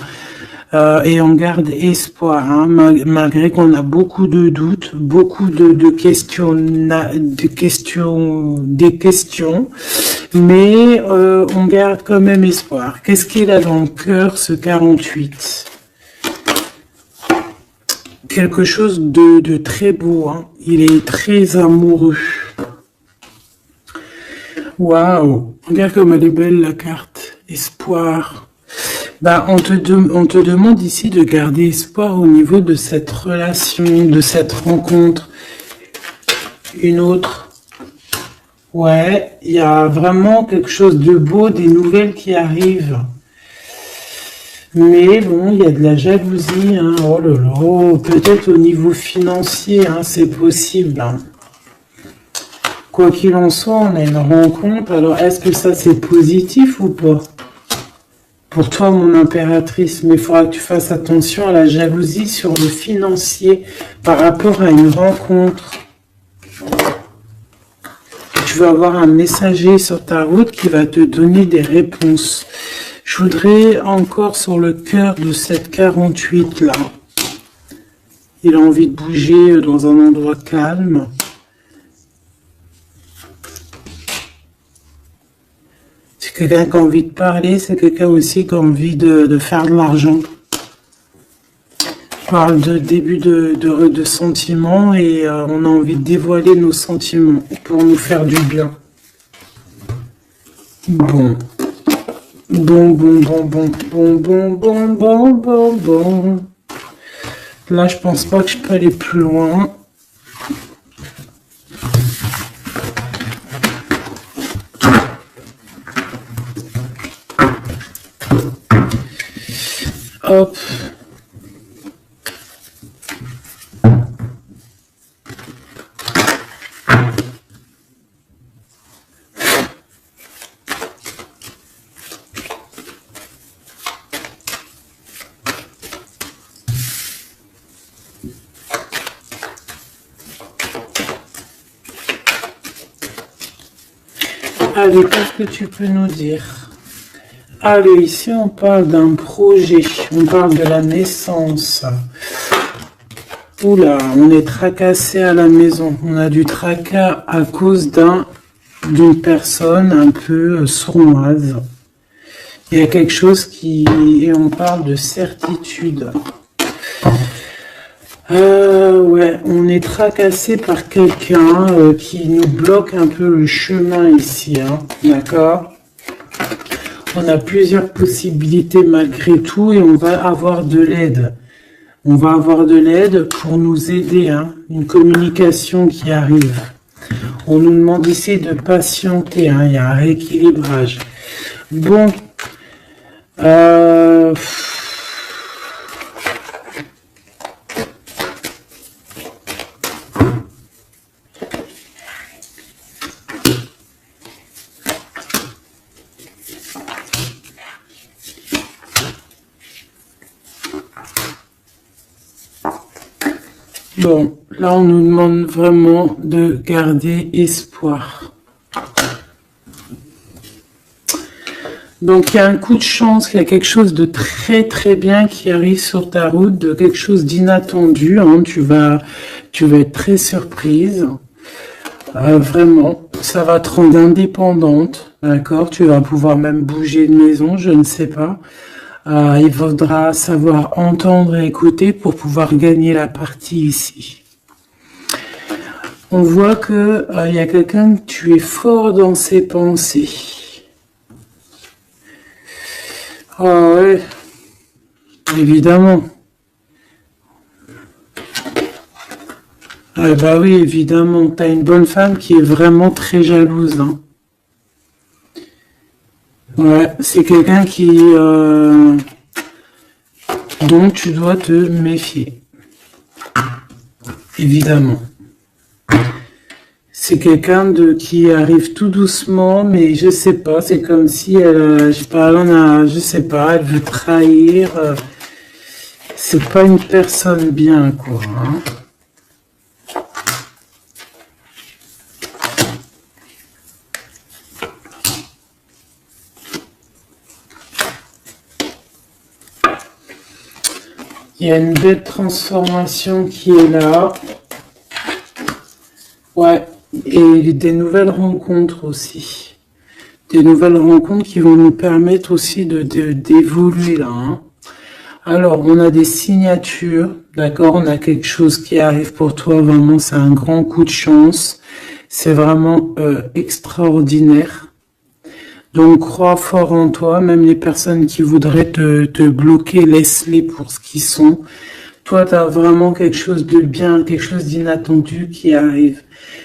A: Et on garde espoir, hein, malgré qu'on a beaucoup de doutes, beaucoup des questions, mais on garde quand même espoir. Qu'est-ce qu'il a dans le cœur, ce 48? Quelque chose de très beau, hein. Il est très amoureux. Waouh, regarde comme elle est belle la carte. Espoir. On te demande ici de garder espoir au niveau de cette relation, de cette rencontre. Une autre. Ouais, il y a vraiment quelque chose de beau, des nouvelles qui arrivent. Mais bon, il y a de la jalousie, hein. Oh là là, peut-être au niveau financier, hein, c'est possible, hein. Quoi qu'il en soit, on a une rencontre. Alors, est-ce que ça, c'est positif ou pas? Pour toi, mon impératrice, mais il faudra que tu fasses attention à la jalousie sur le financier par rapport à une rencontre. Tu vas avoir un messager sur ta route qui va te donner des réponses. Je voudrais encore sur le cœur de cette 48 là. Il a envie de bouger dans un endroit calme. C'est quelqu'un qui a envie de parler, c'est quelqu'un aussi qui a envie de faire de l'argent. On parle de début de sentiments et on a envie de dévoiler nos sentiments pour nous faire du bien. Bon. Bon. Là, je pense pas que je peux aller plus loin. Hop. Allez, qu'est-ce que tu peux nous dire? Allez, ici on parle d'un projet, on parle de la naissance. Oula, on est tracassé à la maison. On a du tracas à cause d'une personne un peu sournoise. Il y a quelque chose et on parle de certitude. Ouais, on est tracassé par quelqu'un qui nous bloque un peu le chemin ici, hein, d'accord? On a plusieurs possibilités malgré tout et on va avoir de l'aide. On va avoir de l'aide pour nous aider, hein, une communication qui arrive. On nous demande ici de patienter, hein, il y a un rééquilibrage. Bon, bon, là on nous demande vraiment de garder espoir. Donc il y a un coup de chance, il y a quelque chose de très très bien qui arrive sur ta route, de quelque chose d'inattendu, hein, tu vas être très surprise. Vraiment, ça va te rendre indépendante, d'accord? Tu vas pouvoir même bouger de maison, je ne sais pas. Il faudra savoir entendre et écouter pour pouvoir gagner la partie ici. On voit que il y a quelqu'un que tu es fort dans ses pensées. Ah ouais, évidemment. Ah bah oui, évidemment. T'as une bonne femme qui est vraiment très jalouse, hein. Ouais, c'est quelqu'un dont tu dois te méfier. Évidemment. C'est quelqu'un qui arrive tout doucement, mais je sais pas, c'est comme si elle, je sais pas, elle veut trahir. C'est pas une personne bien, quoi, hein. Il y a une belle transformation qui est là. Ouais, et des nouvelles rencontres aussi. Des nouvelles rencontres qui vont nous permettre aussi d'évoluer là, hein. Alors, on a des signatures, d'accord? On a quelque chose qui arrive pour toi, vraiment, c'est un grand coup de chance. C'est vraiment extraordinaire. Donc, crois fort en toi, même les personnes qui voudraient te bloquer, laisse-les pour ce qu'ils sont. Toi, tu as vraiment quelque chose de bien, quelque chose d'inattendu qui arrive.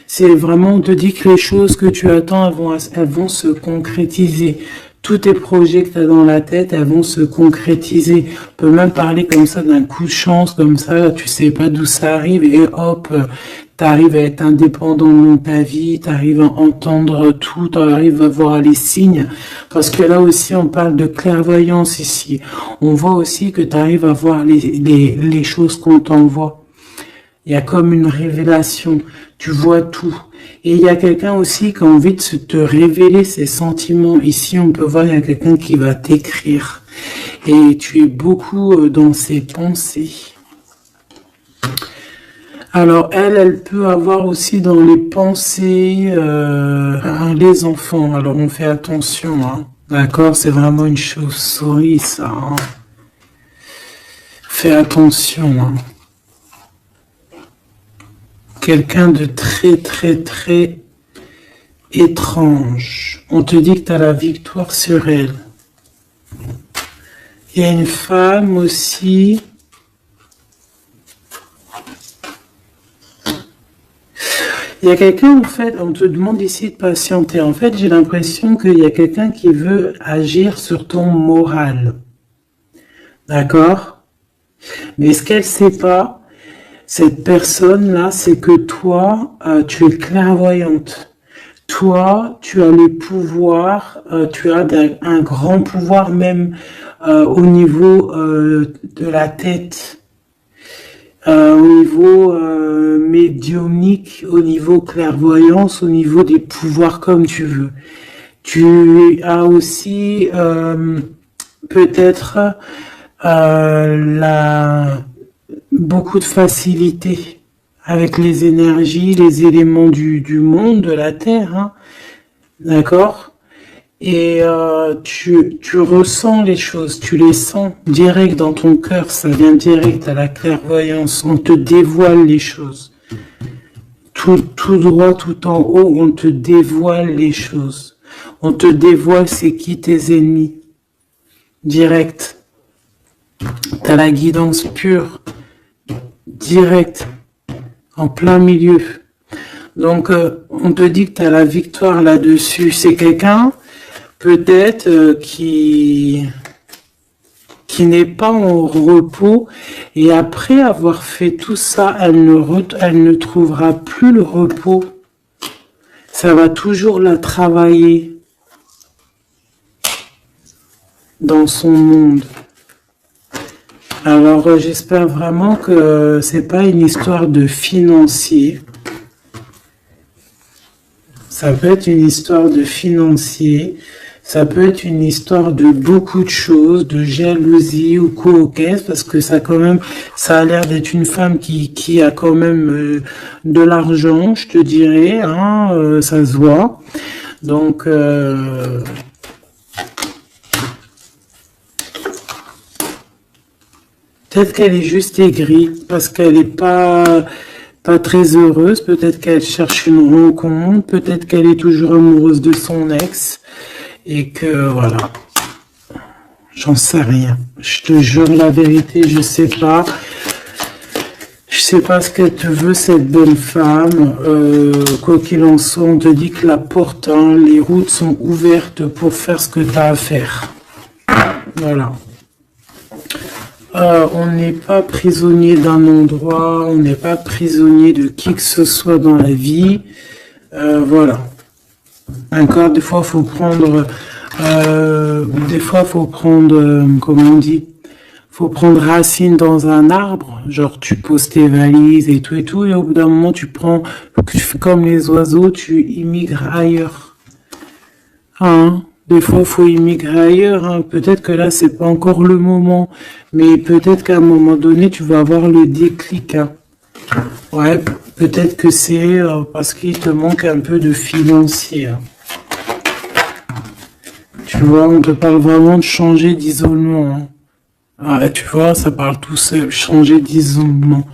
A: C'est vraiment, on te dit que les choses que tu attends, elles vont se concrétiser. Tous tes projets que tu as dans la tête, elles vont se concrétiser. On peut même parler comme ça d'un coup de chance, comme ça, tu sais pas d'où ça arrive et hop, tu arrives à être indépendant dans ta vie, tu arrives à entendre tout, tu arrives à voir les signes. Parce que là aussi, on parle de clairvoyance ici. On voit aussi que tu arrives à voir les choses qu'on t'envoie. Il y a comme une révélation. Tu vois tout. Et il y a quelqu'un aussi qui a envie de te révéler ses sentiments. Ici, on peut voir, il y a quelqu'un qui va t'écrire. Et tu es beaucoup dans ses pensées. Alors, elle peut avoir aussi dans les pensées les enfants. Alors, on fait attention, hein. D'accord? C'est vraiment une chauve-souris, ça, hein. Fais attention, hein. Quelqu'un de très, très, très étrange. On te dit que tu as la victoire sur elle. Il y a une femme aussi. Il y a quelqu'un, en fait, on te demande ici de patienter. En fait, j'ai l'impression qu'il y a quelqu'un qui veut agir sur ton moral. D'accord? Mais ce qu'elle sait pas, cette personne-là, c'est que toi, tu es clairvoyante. Toi, tu as le pouvoir, tu as un grand pouvoir même au niveau de la tête, au niveau médiumnique, au niveau clairvoyance, au niveau des pouvoirs comme tu veux. Tu as aussi peut-être beaucoup de facilité avec les énergies, les éléments du monde, de la Terre, hein, d'accord? Et tu ressens les choses, tu les sens direct dans ton cœur, ça vient direct à la clairvoyance, on te dévoile les choses. Tout droit, tout en haut, on te dévoile les choses. On te dévoile c'est qui tes ennemis. Direct. T'as la guidance pure. Direct. En plein milieu. Donc, on te dit que t'as la victoire là-dessus. C'est quelqu'un, peut-être, qui n'est pas en repos, et après avoir fait tout ça, elle ne trouvera plus le repos. Ça va toujours la travailler dans son monde. Alors j'espère vraiment que c'est pas une histoire de financier. Ça peut être une histoire de financier. Ça peut être une histoire de beaucoup de choses, de jalousie ou quoi au caisse, parce que ça a l'air d'être une femme qui a quand même de l'argent, je te dirais, hein, ça se voit. Donc, peut-être qu'elle est juste aigrie, parce qu'elle n'est pas très heureuse, peut-être qu'elle cherche une rencontre, peut-être qu'elle est toujours amoureuse de son ex. Et que voilà, j'en sais rien. Je te jure la vérité, je sais pas. Je sais pas ce qu'elle te veut, cette bonne femme. Quoi qu'il en soit, on te dit que la porte, hein, les routes sont ouvertes pour faire ce que tu as à faire. Voilà. On n'est pas prisonnier d'un endroit, on n'est pas prisonnier de qui que ce soit dans la vie. Voilà. D'accord, des fois faut prendre, comment on dit, faut prendre racine dans un arbre, genre tu poses tes valises et tout, et au bout d'un moment tu fais comme les oiseaux, tu immigres ailleurs. Hein, des fois faut immigrer ailleurs, hein. Peut-être que là c'est pas encore le moment, mais peut-être qu'à un moment donné tu vas avoir le déclic, hein. Ouais, peut-être que c'est parce qu'il te manque un peu de financier. Hein. Tu vois, on te parle vraiment de changer d'isolement. Hein. Ah, tu vois, ça parle tout seul. Changer d'isolement.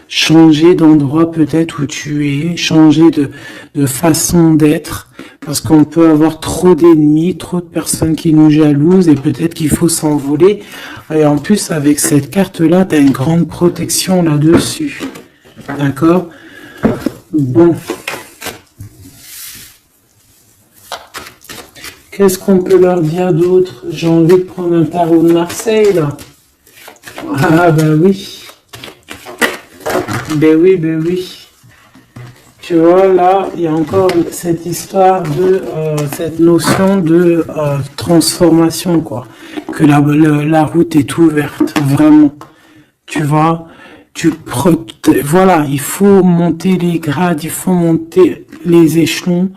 A: Changer d'endroit peut-être où tu es. Changer de façon d'être. Parce qu'on peut avoir trop d'ennemis, trop de personnes qui nous jalousent et peut-être qu'il faut s'envoler. Et en plus, avec cette carte-là, tu as une grande protection là-dessus. D'accord? Bon. Qu'est-ce qu'on peut leur dire d'autre? J'ai envie de prendre un tarot de Marseille, là. Ah, ben oui. Ben oui, ben oui. Tu vois, là, il y a encore cette histoire de, cette notion de transformation, quoi. Que la route est ouverte, vraiment. Tu vois, voilà, il faut monter les grades, il faut monter les échelons.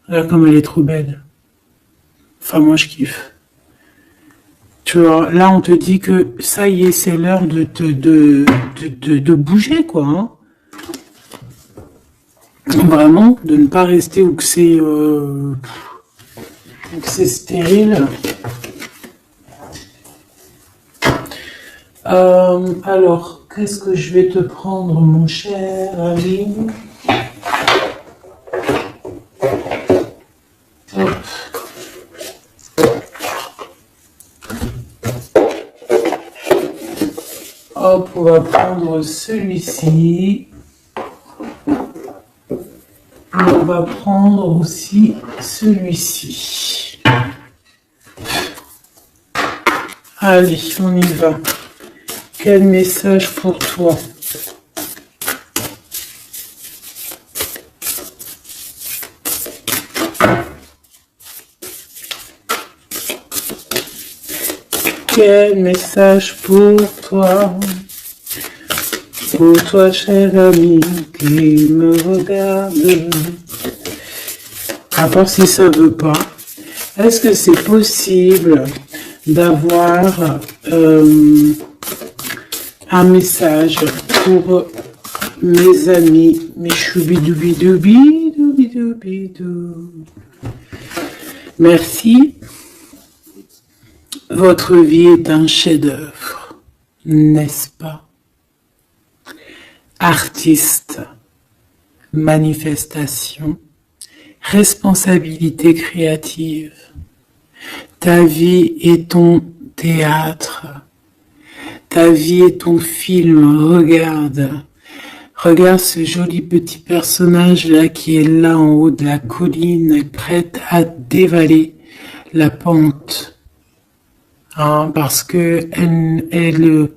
A: Là, comme elle est trop belle. Enfin, moi, je kiffe. Tu vois, là, on te dit que ça y est, c'est l'heure de bouger, quoi. Hein. Vraiment, de ne pas rester où que c'est stérile. Alors, qu'est-ce que je vais te prendre, mon cher ami? Hop, on va prendre celui-ci. On va prendre aussi celui-ci. Allez, on y va. Quel message pour toi? Quel message pour toi? Pour toi, cher ami, qui me regarde. À part si ça veut pas. Est-ce que c'est possible d'avoir un message pour mes amis, mes choubidoubidoubi-doubidoubi-dou. Merci. Votre vie est un chef-d'œuvre, n'est-ce pas? Artiste, manifestation, responsabilité créative. Ta vie est ton théâtre. Ta vie est ton film. Regarde ce joli petit personnage là qui est là en haut de la colline, prête à dévaler la pente. Hein, parce que elle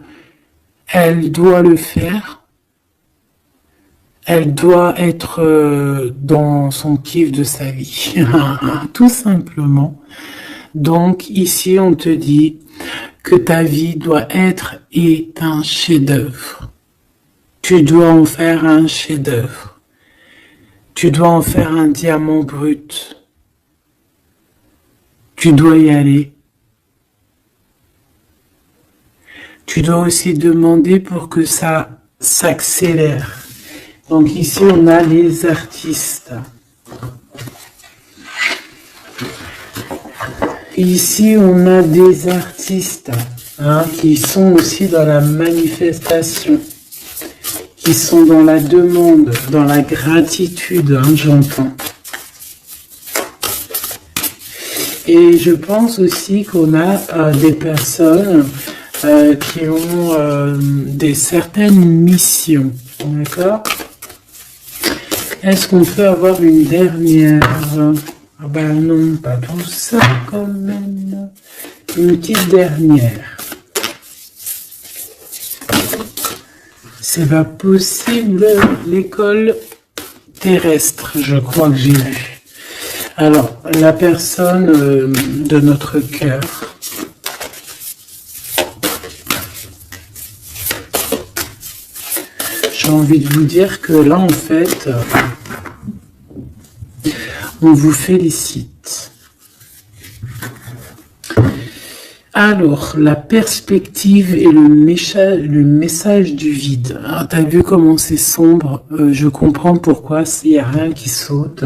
A: doit le faire. Elle doit être dans son kiff de sa vie, tout simplement. Donc ici, on te dit que ta vie doit être un chef-d'œuvre. Tu dois en faire un chef-d'œuvre. Tu dois en faire un diamant brut. Tu dois y aller. Tu dois aussi demander pour que ça s'accélère. Donc ici, on a les artistes. Ici, on a des artistes qui sont aussi dans la manifestation, qui sont dans la demande, dans la gratitude, j'entends. Et je pense aussi qu'on a des personnes qui ont certaines missions, d'accord? Est-ce qu'on peut avoir une dernière? Ah ben non, pas tout ça quand même. Une petite dernière. C'est pas possible. L'école terrestre, je crois que j'ai vu. Alors, la personne de notre cœur. J'ai envie de vous dire que là, en fait, on vous félicite. Alors, la perspective et le message du vide. Alors, t'as vu comment c'est sombre, je comprends pourquoi, s'il n'y a rien qui saute.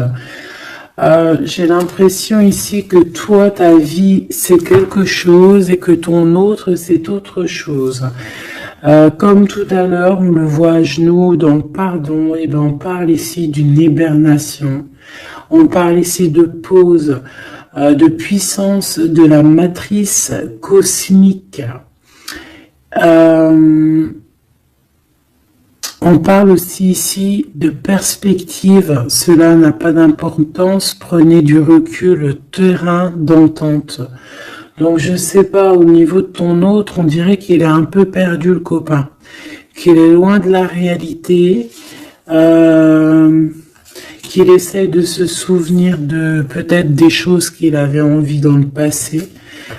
A: J'ai l'impression ici que toi, ta vie, c'est quelque chose et que ton autre, c'est autre chose. Comme tout à l'heure, on le voit à genoux dans le pardon, et ben on parle ici d'une hibernation. On parle ici de pause, de puissance de la matrice cosmique. On parle aussi ici de perspective. Cela n'a pas d'importance. Prenez du recul, terrain d'entente. Donc je sais pas, au niveau de ton autre, on dirait qu'il est un peu perdu le copain, qu'il est loin de la réalité, qu'il essaie de se souvenir de peut-être des choses qu'il avait envie dans le passé.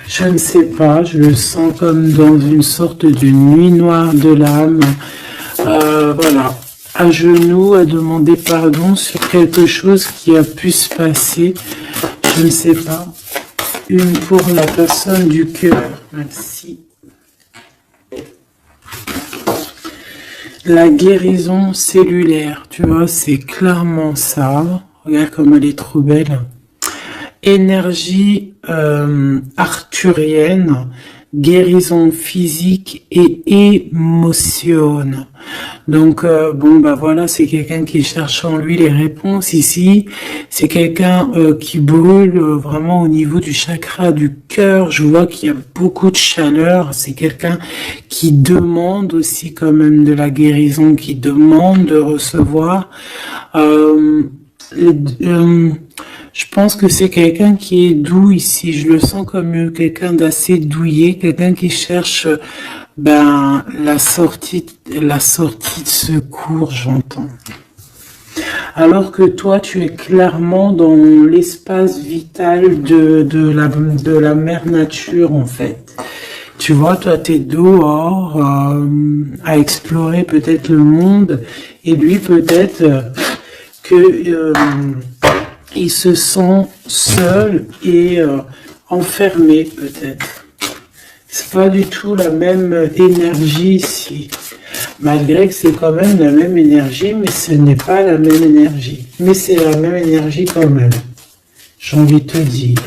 A: Je ne sais pas, je le sens comme dans une sorte de nuit noire de l'âme. Voilà, à genoux, à demander pardon sur quelque chose qui a pu se passer. Je ne sais pas. Une pour la personne du cœur. Merci. La guérison cellulaire, tu vois, c'est clairement ça. Regarde comme elle est trop belle. Énergie arthurienne, guérison physique et émotion. Donc bon bah voilà, c'est quelqu'un qui cherche en lui les réponses ici. C'est quelqu'un qui brûle vraiment au niveau du chakra du cœur. Je vois qu'il y a beaucoup de chaleur. C'est quelqu'un qui demande aussi quand même de la guérison, qui demande de recevoir. Je pense que c'est quelqu'un qui est doux ici. Je le sens comme quelqu'un d'assez douillet, quelqu'un qui cherche la sortie de secours, j'entends. Alors que toi, tu es clairement dans l'espace vital de la mère nature, en fait. Tu vois, toi, t'es dehors à explorer peut-être le monde, et lui, peut-être que il se sent seul et enfermé peut-être. C'est pas du tout la même énergie ici. Malgré que c'est quand même la même énergie, mais ce n'est pas la même énergie. Mais c'est la même énergie quand même. J'ai envie de te dire.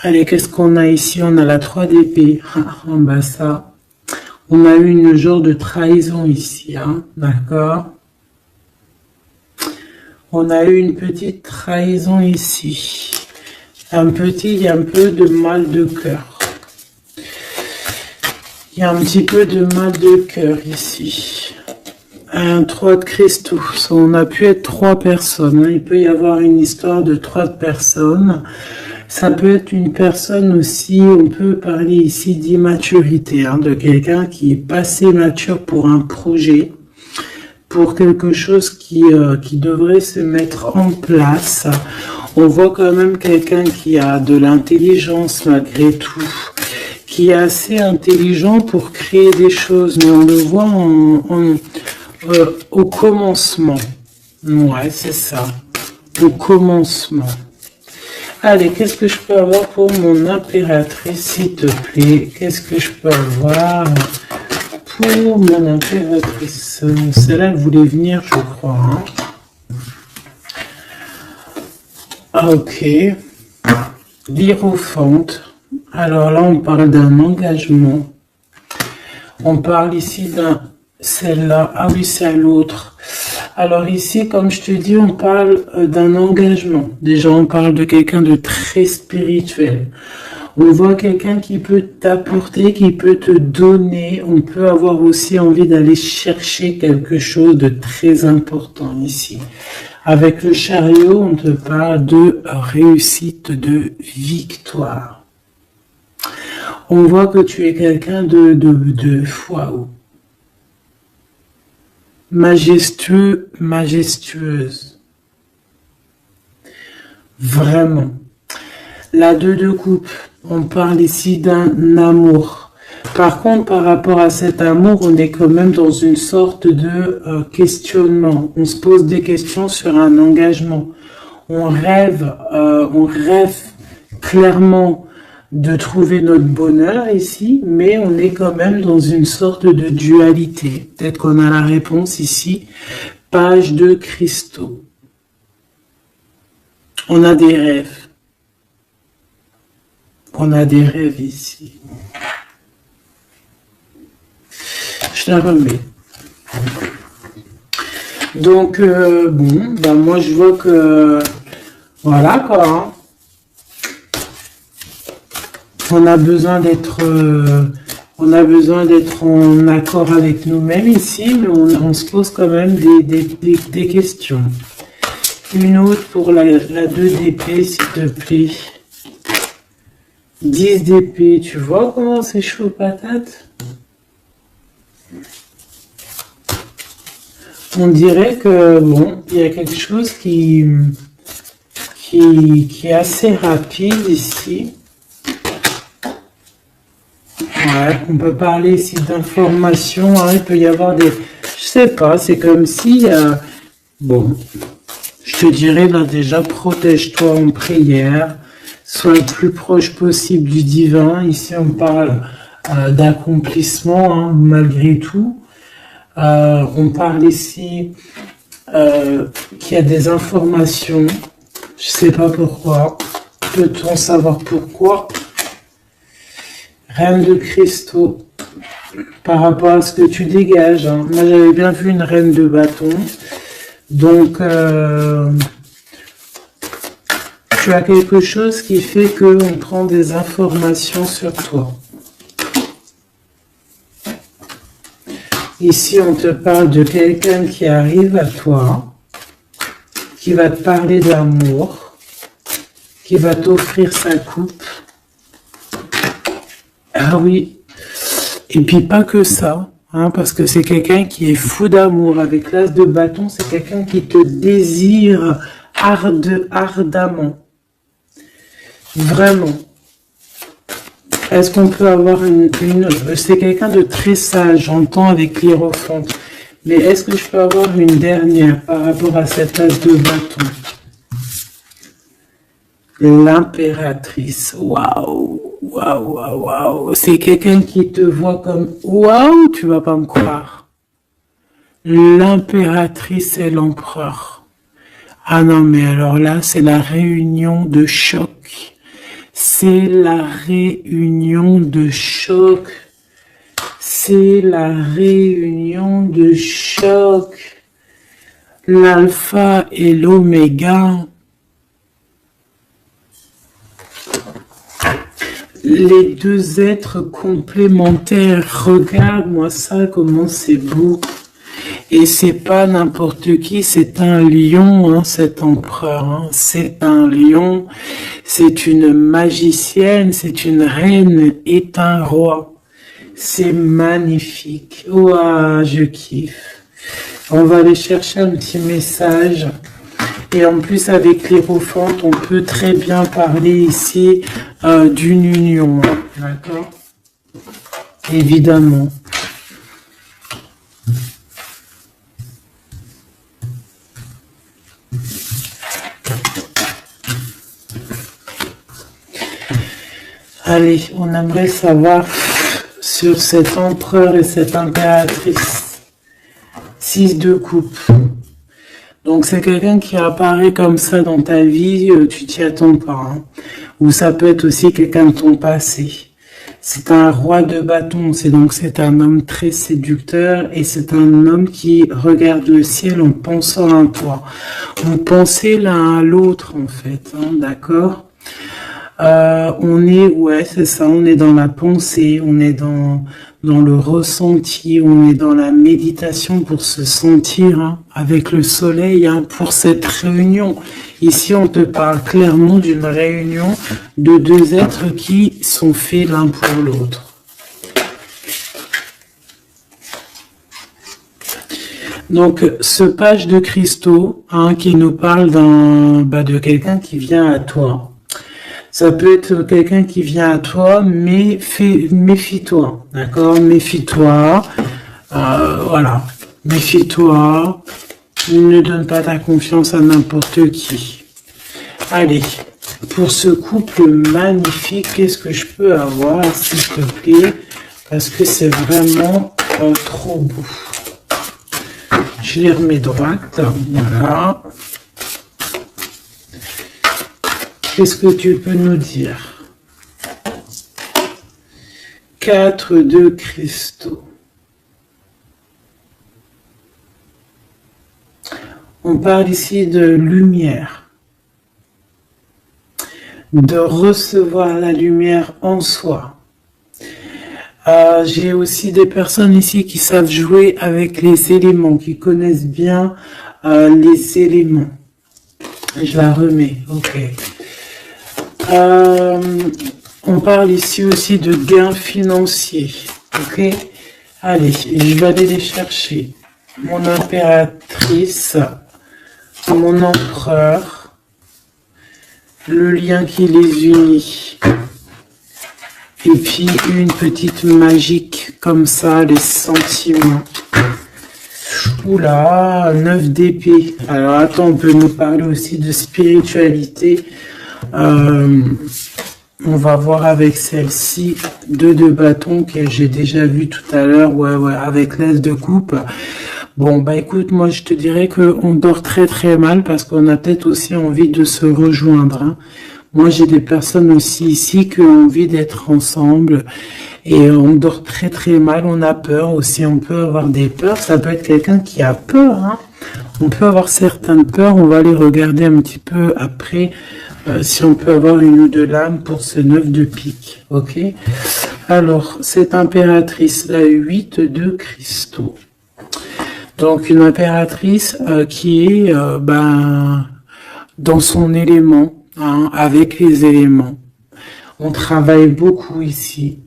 A: Allez, qu'est-ce qu'on a ici? On a la 3 d'épée. En bas ça. On a eu une genre de trahison ici, hein, d'accord? On a eu une petite trahison ici. Il y a un peu de mal de cœur. Il y a un petit peu de mal de cœur ici. Un 3 de cristaux. On a pu être 3 personnes. Hein. Il peut y avoir une histoire de 3 personnes. Ça peut être une personne aussi, on peut parler ici d'immaturité, hein, de quelqu'un qui est pas assez mature pour un projet, pour quelque chose qui devrait se mettre en place. On voit quand même quelqu'un qui a de l'intelligence malgré tout, qui est assez intelligent pour créer des choses, mais on le voit au commencement. Ouais, c'est ça, au commencement. Allez, qu'est-ce que je peux avoir pour mon impératrice, s'il te plaît? Qu'est-ce que je peux avoir pour mon impératrice? Celle-là, elle voulait venir, je crois. Hein. Ok. L'Hiérophante. Alors là, on parle d'un engagement. On parle ici d'un... Celle-là. Ah oui, c'est à l'autre. Alors ici, comme je te dis, on parle d'un engagement. Déjà, on parle de quelqu'un de très spirituel. On voit quelqu'un qui peut t'apporter, qui peut te donner. On peut avoir aussi envie d'aller chercher quelque chose de très important ici. Avec le chariot, on te parle de réussite, de victoire. On voit que tu es quelqu'un de waouh. Majestueux, majestueuse. Vraiment. La 2 de coupe, on parle ici d'un amour. Par contre, par rapport à cet amour, on est quand même dans une sorte de questionnement. On se pose des questions sur un engagement. On rêve clairement de trouver notre bonheur ici, mais on est quand même dans une sorte de dualité. Peut-être qu'on a la réponse ici. Page de cristaux. On a des rêves. On a des rêves ici. Je la remets. Donc, bon, ben moi je vois que... Voilà quoi, hein. On a besoin d'être en accord avec nous-mêmes ici, mais on se pose quand même des questions. Une autre pour la 2 d'épée, s'il te plaît. 10 d'épée, tu vois comment c'est chaud patate? On dirait que, bon, il y a quelque chose qui est assez rapide ici. Ouais, on peut parler ici d'informations, hein, il peut y avoir des... Je sais pas, c'est comme si... bon, je te dirais là déjà, protège-toi en prière, sois le plus proche possible du divin. Ici, on parle d'accomplissement, hein, malgré tout. On parle ici qu'il y a des informations, je sais pas pourquoi. Peut-on savoir pourquoi? Reine de cristaux, par rapport à ce que tu dégages. Hein. Moi, j'avais bien vu une reine de bâton. Donc, tu as quelque chose qui fait qu'on prend des informations sur toi. Ici, on te parle de quelqu'un qui arrive à toi, qui va te parler d'amour, qui va t'offrir sa coupe. Ah oui, et puis pas que ça, hein, parce que c'est quelqu'un qui est fou d'amour. Avec l'as de bâton, c'est quelqu'un qui te désire ardemment. Vraiment. Est-ce qu'on peut avoir c'est quelqu'un de très sage, j'entends avec l'Hiérophante. Mais est-ce que je peux avoir une dernière par rapport à cette as de bâton? L'impératrice, waouh, waouh, waouh, waouh. C'est quelqu'un qui te voit comme, waouh, tu vas pas me croire. L'impératrice et l'empereur. Ah non, mais alors là, c'est la réunion de choc. C'est la réunion de choc. C'est la réunion de choc. L'alpha et l'oméga. Les deux êtres complémentaires. Regarde-moi ça, comment c'est beau. Et c'est pas n'importe qui, c'est un lion, hein, cet empereur. Hein. C'est un lion, c'est une magicienne, c'est une reine et un roi. C'est magnifique. Ouah, je kiffe. On va aller chercher un petit message. Et en plus, avec l'Hiérophante, on peut très bien parler ici d'une union. D'accord? Évidemment. Allez, on aimerait savoir sur cet empereur et cette impératrice. 6 de coupe. Donc c'est quelqu'un qui apparaît comme ça dans ta vie, tu t'y attends pas. Hein. Ou ça peut être aussi quelqu'un de ton passé. C'est un roi de bâton, c'est un homme très séducteur et c'est un homme qui regarde le ciel en pensant à toi. Vous pensez l'un à l'autre en fait, hein, d'accord? On est, ouais, c'est ça, on est dans la pensée, on est dans le ressenti, on est dans la méditation pour se sentir hein, avec le soleil hein, pour cette réunion. Ici, on te parle clairement d'une réunion de deux êtres qui sont faits l'un pour l'autre. Donc, ce page de cristaux hein, qui nous parle de quelqu'un qui vient à toi. Ça peut être quelqu'un qui vient à toi, mais méfie-toi, d'accord? Méfie-toi, voilà, méfie-toi, ne donne pas ta confiance à n'importe qui. Allez, pour ce couple magnifique, qu'est-ce que je peux avoir, s'il te plaît? Parce que c'est vraiment trop beau. Je les remets droite, voilà. Qu'est-ce que tu peux nous dire? 4 de cristaux. On parle ici de lumière. De recevoir la lumière en soi. J'ai aussi des personnes ici qui savent jouer avec les éléments, qui connaissent bien les éléments. Je la remets, ok. On parle ici aussi de gains financiers, ok? Allez, je vais aller les chercher. Mon impératrice, mon empereur, le lien qui les unit. Et puis une petite magique comme ça, les sentiments. Oula, 9 d'épée. Alors attends, on peut nous parler aussi de spiritualité. On va voir avec celle-ci, 2 de bâton que j'ai déjà vu tout à l'heure, ouais, avec l'as de coupe. Bon, bah écoute, moi je te dirais qu'on dort très très mal parce qu'on a peut-être aussi envie de se rejoindre. Hein. Moi j'ai des personnes aussi ici qui ont envie d'être ensemble et on dort très très mal, on a peur aussi, on peut avoir des peurs, ça peut être quelqu'un qui a peur. Hein. On peut avoir certaines peurs, on va les regarder un petit peu après. Si on peut avoir une ou deux lames pour ce 9 de pique, ok? Alors, cette impératrice, la 8 de cristaux. Donc, une impératrice qui est dans son élément, hein, avec les éléments. On travaille beaucoup ici.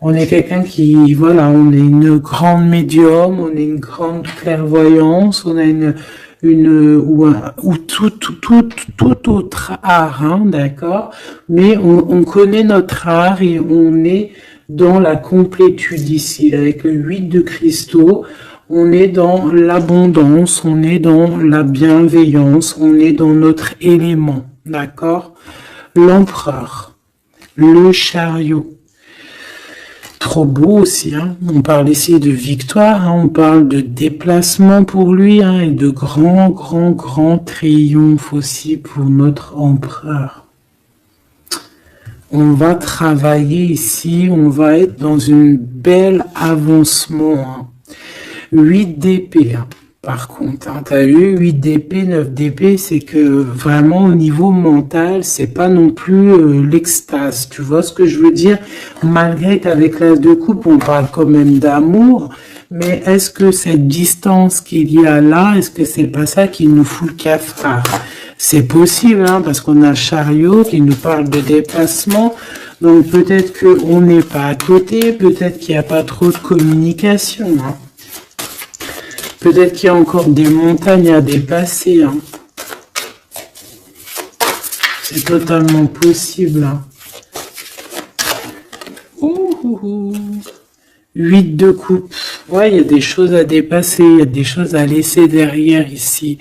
A: On est quelqu'un qui, voilà, on est une grande médium, on est une grande clairvoyance, on a ou tout autre art, hein, d'accord, mais on connaît notre art et on est dans la complétude ici, avec le 8 de cristaux, on est dans l'abondance, on est dans la bienveillance, on est dans notre élément, d'accord? L'empereur, le chariot. Trop beau aussi, hein. On parle ici de victoire, hein. On parle de déplacement pour lui, hein, et de grand triomphe aussi pour notre empereur. On va travailler ici, on va être dans une belle avancement, hein. 8 d'épée, hein. Par contre, hein, t'as eu 8 d'épée, 9 d'épée, c'est que vraiment au niveau mental, c'est pas non plus l'extase. Tu vois ce que je veux dire? Malgré qu'avec l'as de coupe, on parle quand même d'amour, mais est-ce que cette distance qu'il y a là, est-ce que c'est pas ça qui nous fout le cafard? C'est possible, hein, parce qu'on a Chariot qui nous parle de déplacement, donc peut-être qu'on n'est pas à côté, peut-être qu'il n'y a pas trop de communication, hein. Peut-être qu'il y a encore des montagnes à dépasser, hein. C'est totalement possible, hein. 8 de coupe. Ouais, il y a des choses à dépasser, il y a des choses à laisser derrière ici.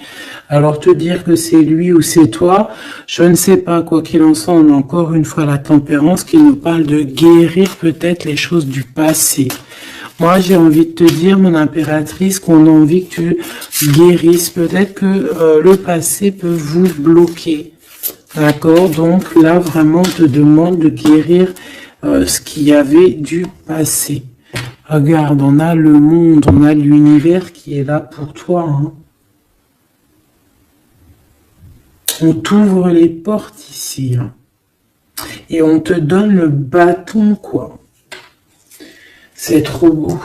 A: Alors te dire que c'est lui ou c'est toi, je ne sais pas. Quoi qu'il en soit, on a encore une fois la tempérance qui nous parle de guérir peut-être les choses du passé. Moi, j'ai envie de te dire, mon impératrice, qu'on a envie que tu guérisses. Peut-être que le passé peut vous bloquer. D'accord? Donc là, vraiment, on te demande de guérir ce qu'il y avait du passé. Regarde, on a le monde, on a l'univers qui est là pour toi, hein. On t'ouvre les portes ici, hein. Et on te donne le bâton, quoi. C'est trop beau.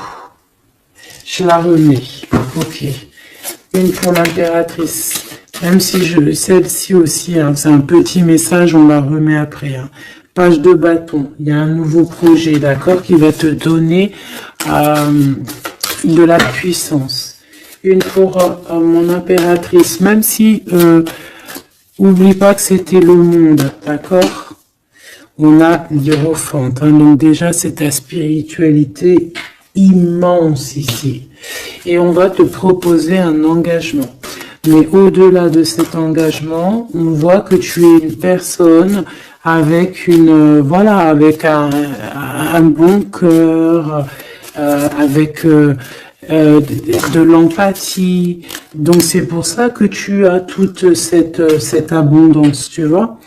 A: Je la remets. Ok. Une pour l'impératrice. Même si celle-ci aussi, hein, c'est un petit message, on la remet après, hein. Page de bâton. Il y a un nouveau projet, d'accord, qui va te donner de la puissance. Une pour mon impératrice. Même si, oublie pas que c'était le monde, d'accord? On a l'Hiérophante, hein, donc déjà c'est ta spiritualité immense ici. Et on va te proposer un engagement. Mais au-delà de cet engagement, on voit que tu es une personne avec avec un bon cœur, avec de l'empathie. Donc c'est pour ça que tu as toute cette abondance, tu vois.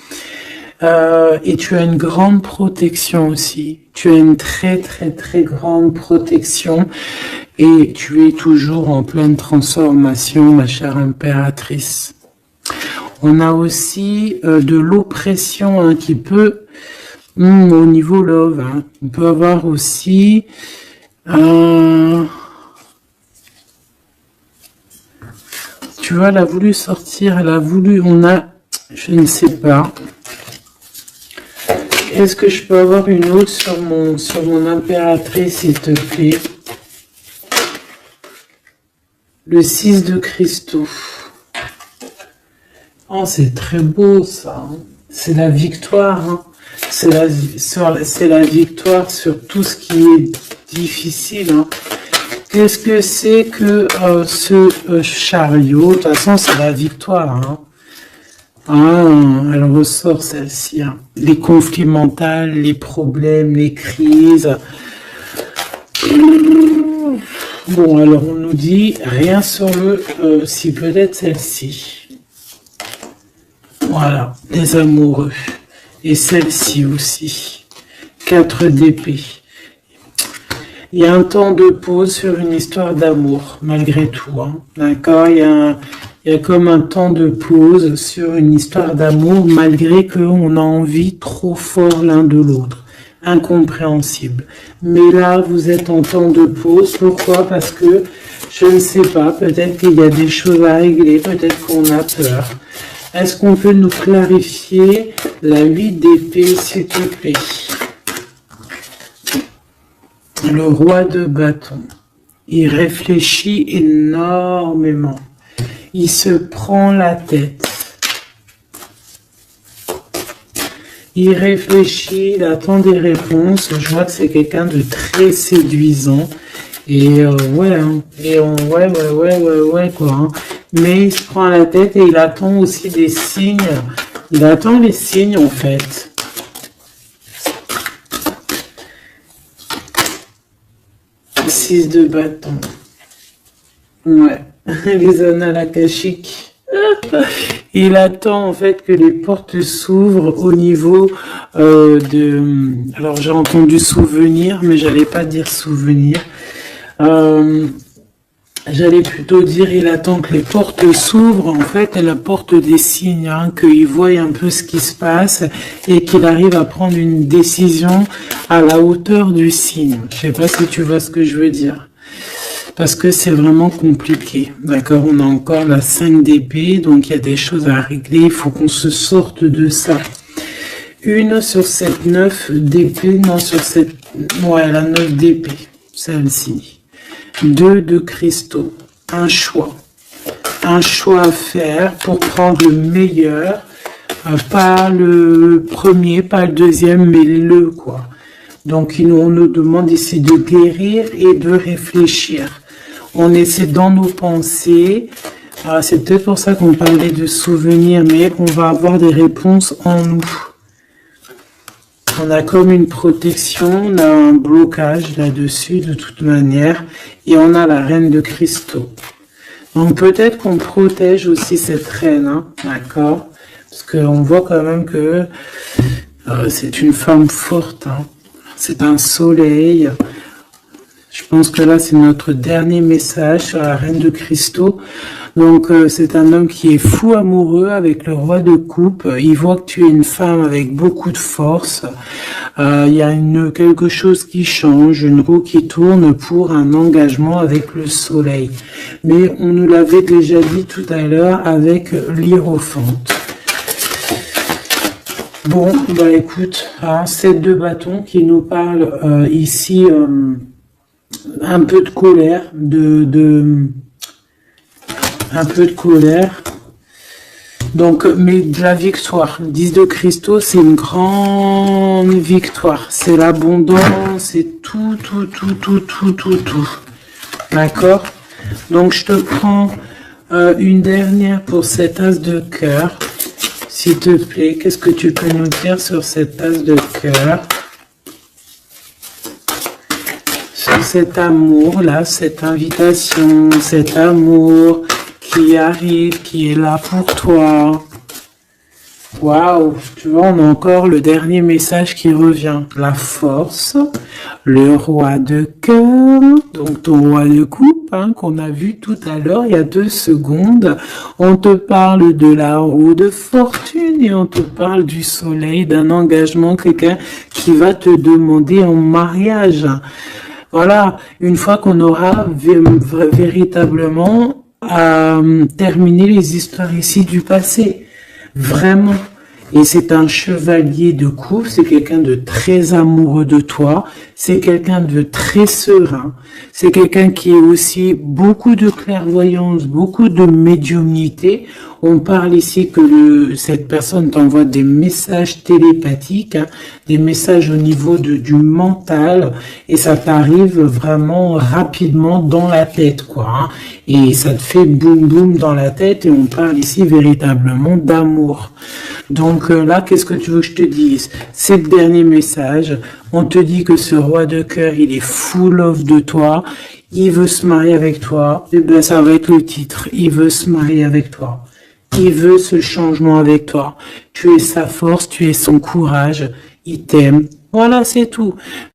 A: Et tu as une grande protection aussi. Tu as une très grande protection et tu es toujours en pleine transformation, ma chère impératrice. On a aussi de l'oppression, hein, qui peut, au niveau love, hein, on peut avoir aussi tu vois, elle a voulu sortir, je ne sais pas. Est-ce que je peux avoir une autre sur mon impératrice, s'il te plaît? Le 6 de cristaux. Oh, c'est très beau, ça, hein. C'est la victoire, hein. C'est la victoire sur tout ce qui est difficile, hein. Qu'est-ce que c'est que ce chariot? De toute façon, c'est la victoire, hein. Ah, elle ressort celle-ci, hein. Les conflits mentaux, les problèmes, les crises. Bon, alors on nous dit rien sur si peut-être celle-ci. Voilà, les amoureux. Et celle-ci aussi. 4 d'épée. Il y a un temps de pause sur une histoire d'amour, malgré tout, hein. D'accord? Il y a comme un temps de pause sur une histoire d'amour, malgré qu'on a envie trop fort l'un de l'autre. Incompréhensible. Mais là, vous êtes en temps de pause. Pourquoi? Parce que, je ne sais pas, peut-être qu'il y a des choses à régler, peut-être qu'on a peur. Est-ce qu'on peut nous clarifier la 8 d'épée, s'il te plaît? Le roi de bâton. Il réfléchit énormément. Il se prend la tête. Il réfléchit, il attend des réponses. Je vois que c'est quelqu'un de très séduisant. Et ouais, hein. Et ouais, quoi, hein. Mais il se prend la tête et il attend aussi des signes Il attend les signes, en fait. Six de bâton. Ouais. Les annales akashiques. Il attend, en fait, que les portes s'ouvrent au niveau Alors, j'ai entendu souvenir, mais j'allais pas dire souvenir. J'allais plutôt dire, il attend que les portes s'ouvrent, en fait, et la porte des signes, hein, qu'il voie un peu ce qui se passe et qu'il arrive à prendre une décision à la hauteur du signe. Je sais pas si tu vois ce que je veux dire. Parce que c'est vraiment compliqué. D'accord? On a encore la 5 d'épée, donc il y a des choses à régler, il faut qu'on se sorte de ça. Une sur cette 9 d'épée, non, sur cette... Ouais, la 9 d'épée, celle-ci. 2 de cristaux, un choix à faire pour prendre le meilleur, pas le premier, pas le deuxième, mais le quoi. Donc on nous demande ici de guérir et de réfléchir. On essaie dans nos pensées, c'est peut-être pour ça qu'on parlait de souvenirs, mais on va avoir des réponses en nous. On a comme une protection, on a un blocage là-dessus de toute manière, et on a la reine de cristaux. Donc peut-être qu'on protège aussi cette reine, hein, d'accord? Parce qu'on voit quand même que c'est une femme forte, hein. C'est un soleil. Je pense que là, c'est notre dernier message sur la reine de cristaux. Donc, c'est un homme qui est fou amoureux avec le roi de coupe. Il voit que tu es une femme avec beaucoup de force. Il y a quelque chose qui change, une roue qui tourne pour un engagement avec le soleil. Mais on nous l'avait déjà dit tout à l'heure avec l'hiérophante. Bon, bah écoute, 7 de bâton qui nous parle ici un peu de colère, un peu de colère. Donc, mais de la victoire. 10 de cristaux, c'est une grande victoire. C'est l'abondance, c'est tout. D'accord? Donc, je te prends une dernière pour cet as de cœur. S'il te plaît, qu'est-ce que tu peux nous dire sur cet as de cœur? Sur cet amour-là, cette invitation, cet amour qui arrive, qui est là pour toi. Waouh, tu vois, on a encore le dernier message qui revient. La force, le roi de cœur, donc ton roi de coupe, hein, qu'on a vu tout à l'heure, il y a 2 secondes. On te parle de la roue de fortune et on te parle du soleil, d'un engagement, quelqu'un qui va te demander en mariage. Voilà, une fois qu'on aura véritablement terminé les histoires ici du passé. Vraiment. Et c'est un chevalier de coupe, c'est quelqu'un de très amoureux de toi, c'est quelqu'un de très serein, c'est quelqu'un qui est aussi beaucoup de clairvoyance, beaucoup de médiumnité. On parle ici que cette personne t'envoie des messages télépathiques, hein, des messages au niveau du mental, et ça t'arrive vraiment rapidement dans la tête, quoi. Hein, et ça te fait boum boum dans la tête, et on parle ici véritablement d'amour. Donc là, qu'est-ce que tu veux que je te dise? C'est le dernier message. On te dit que ce roi de cœur, il est full of de toi. Il veut se marier avec toi. Et bien, ça va être le titre. Il veut se marier avec toi. Il veut ce changement avec toi. Tu es sa force, tu es son courage. Il t'aime. Voilà, c'est tout.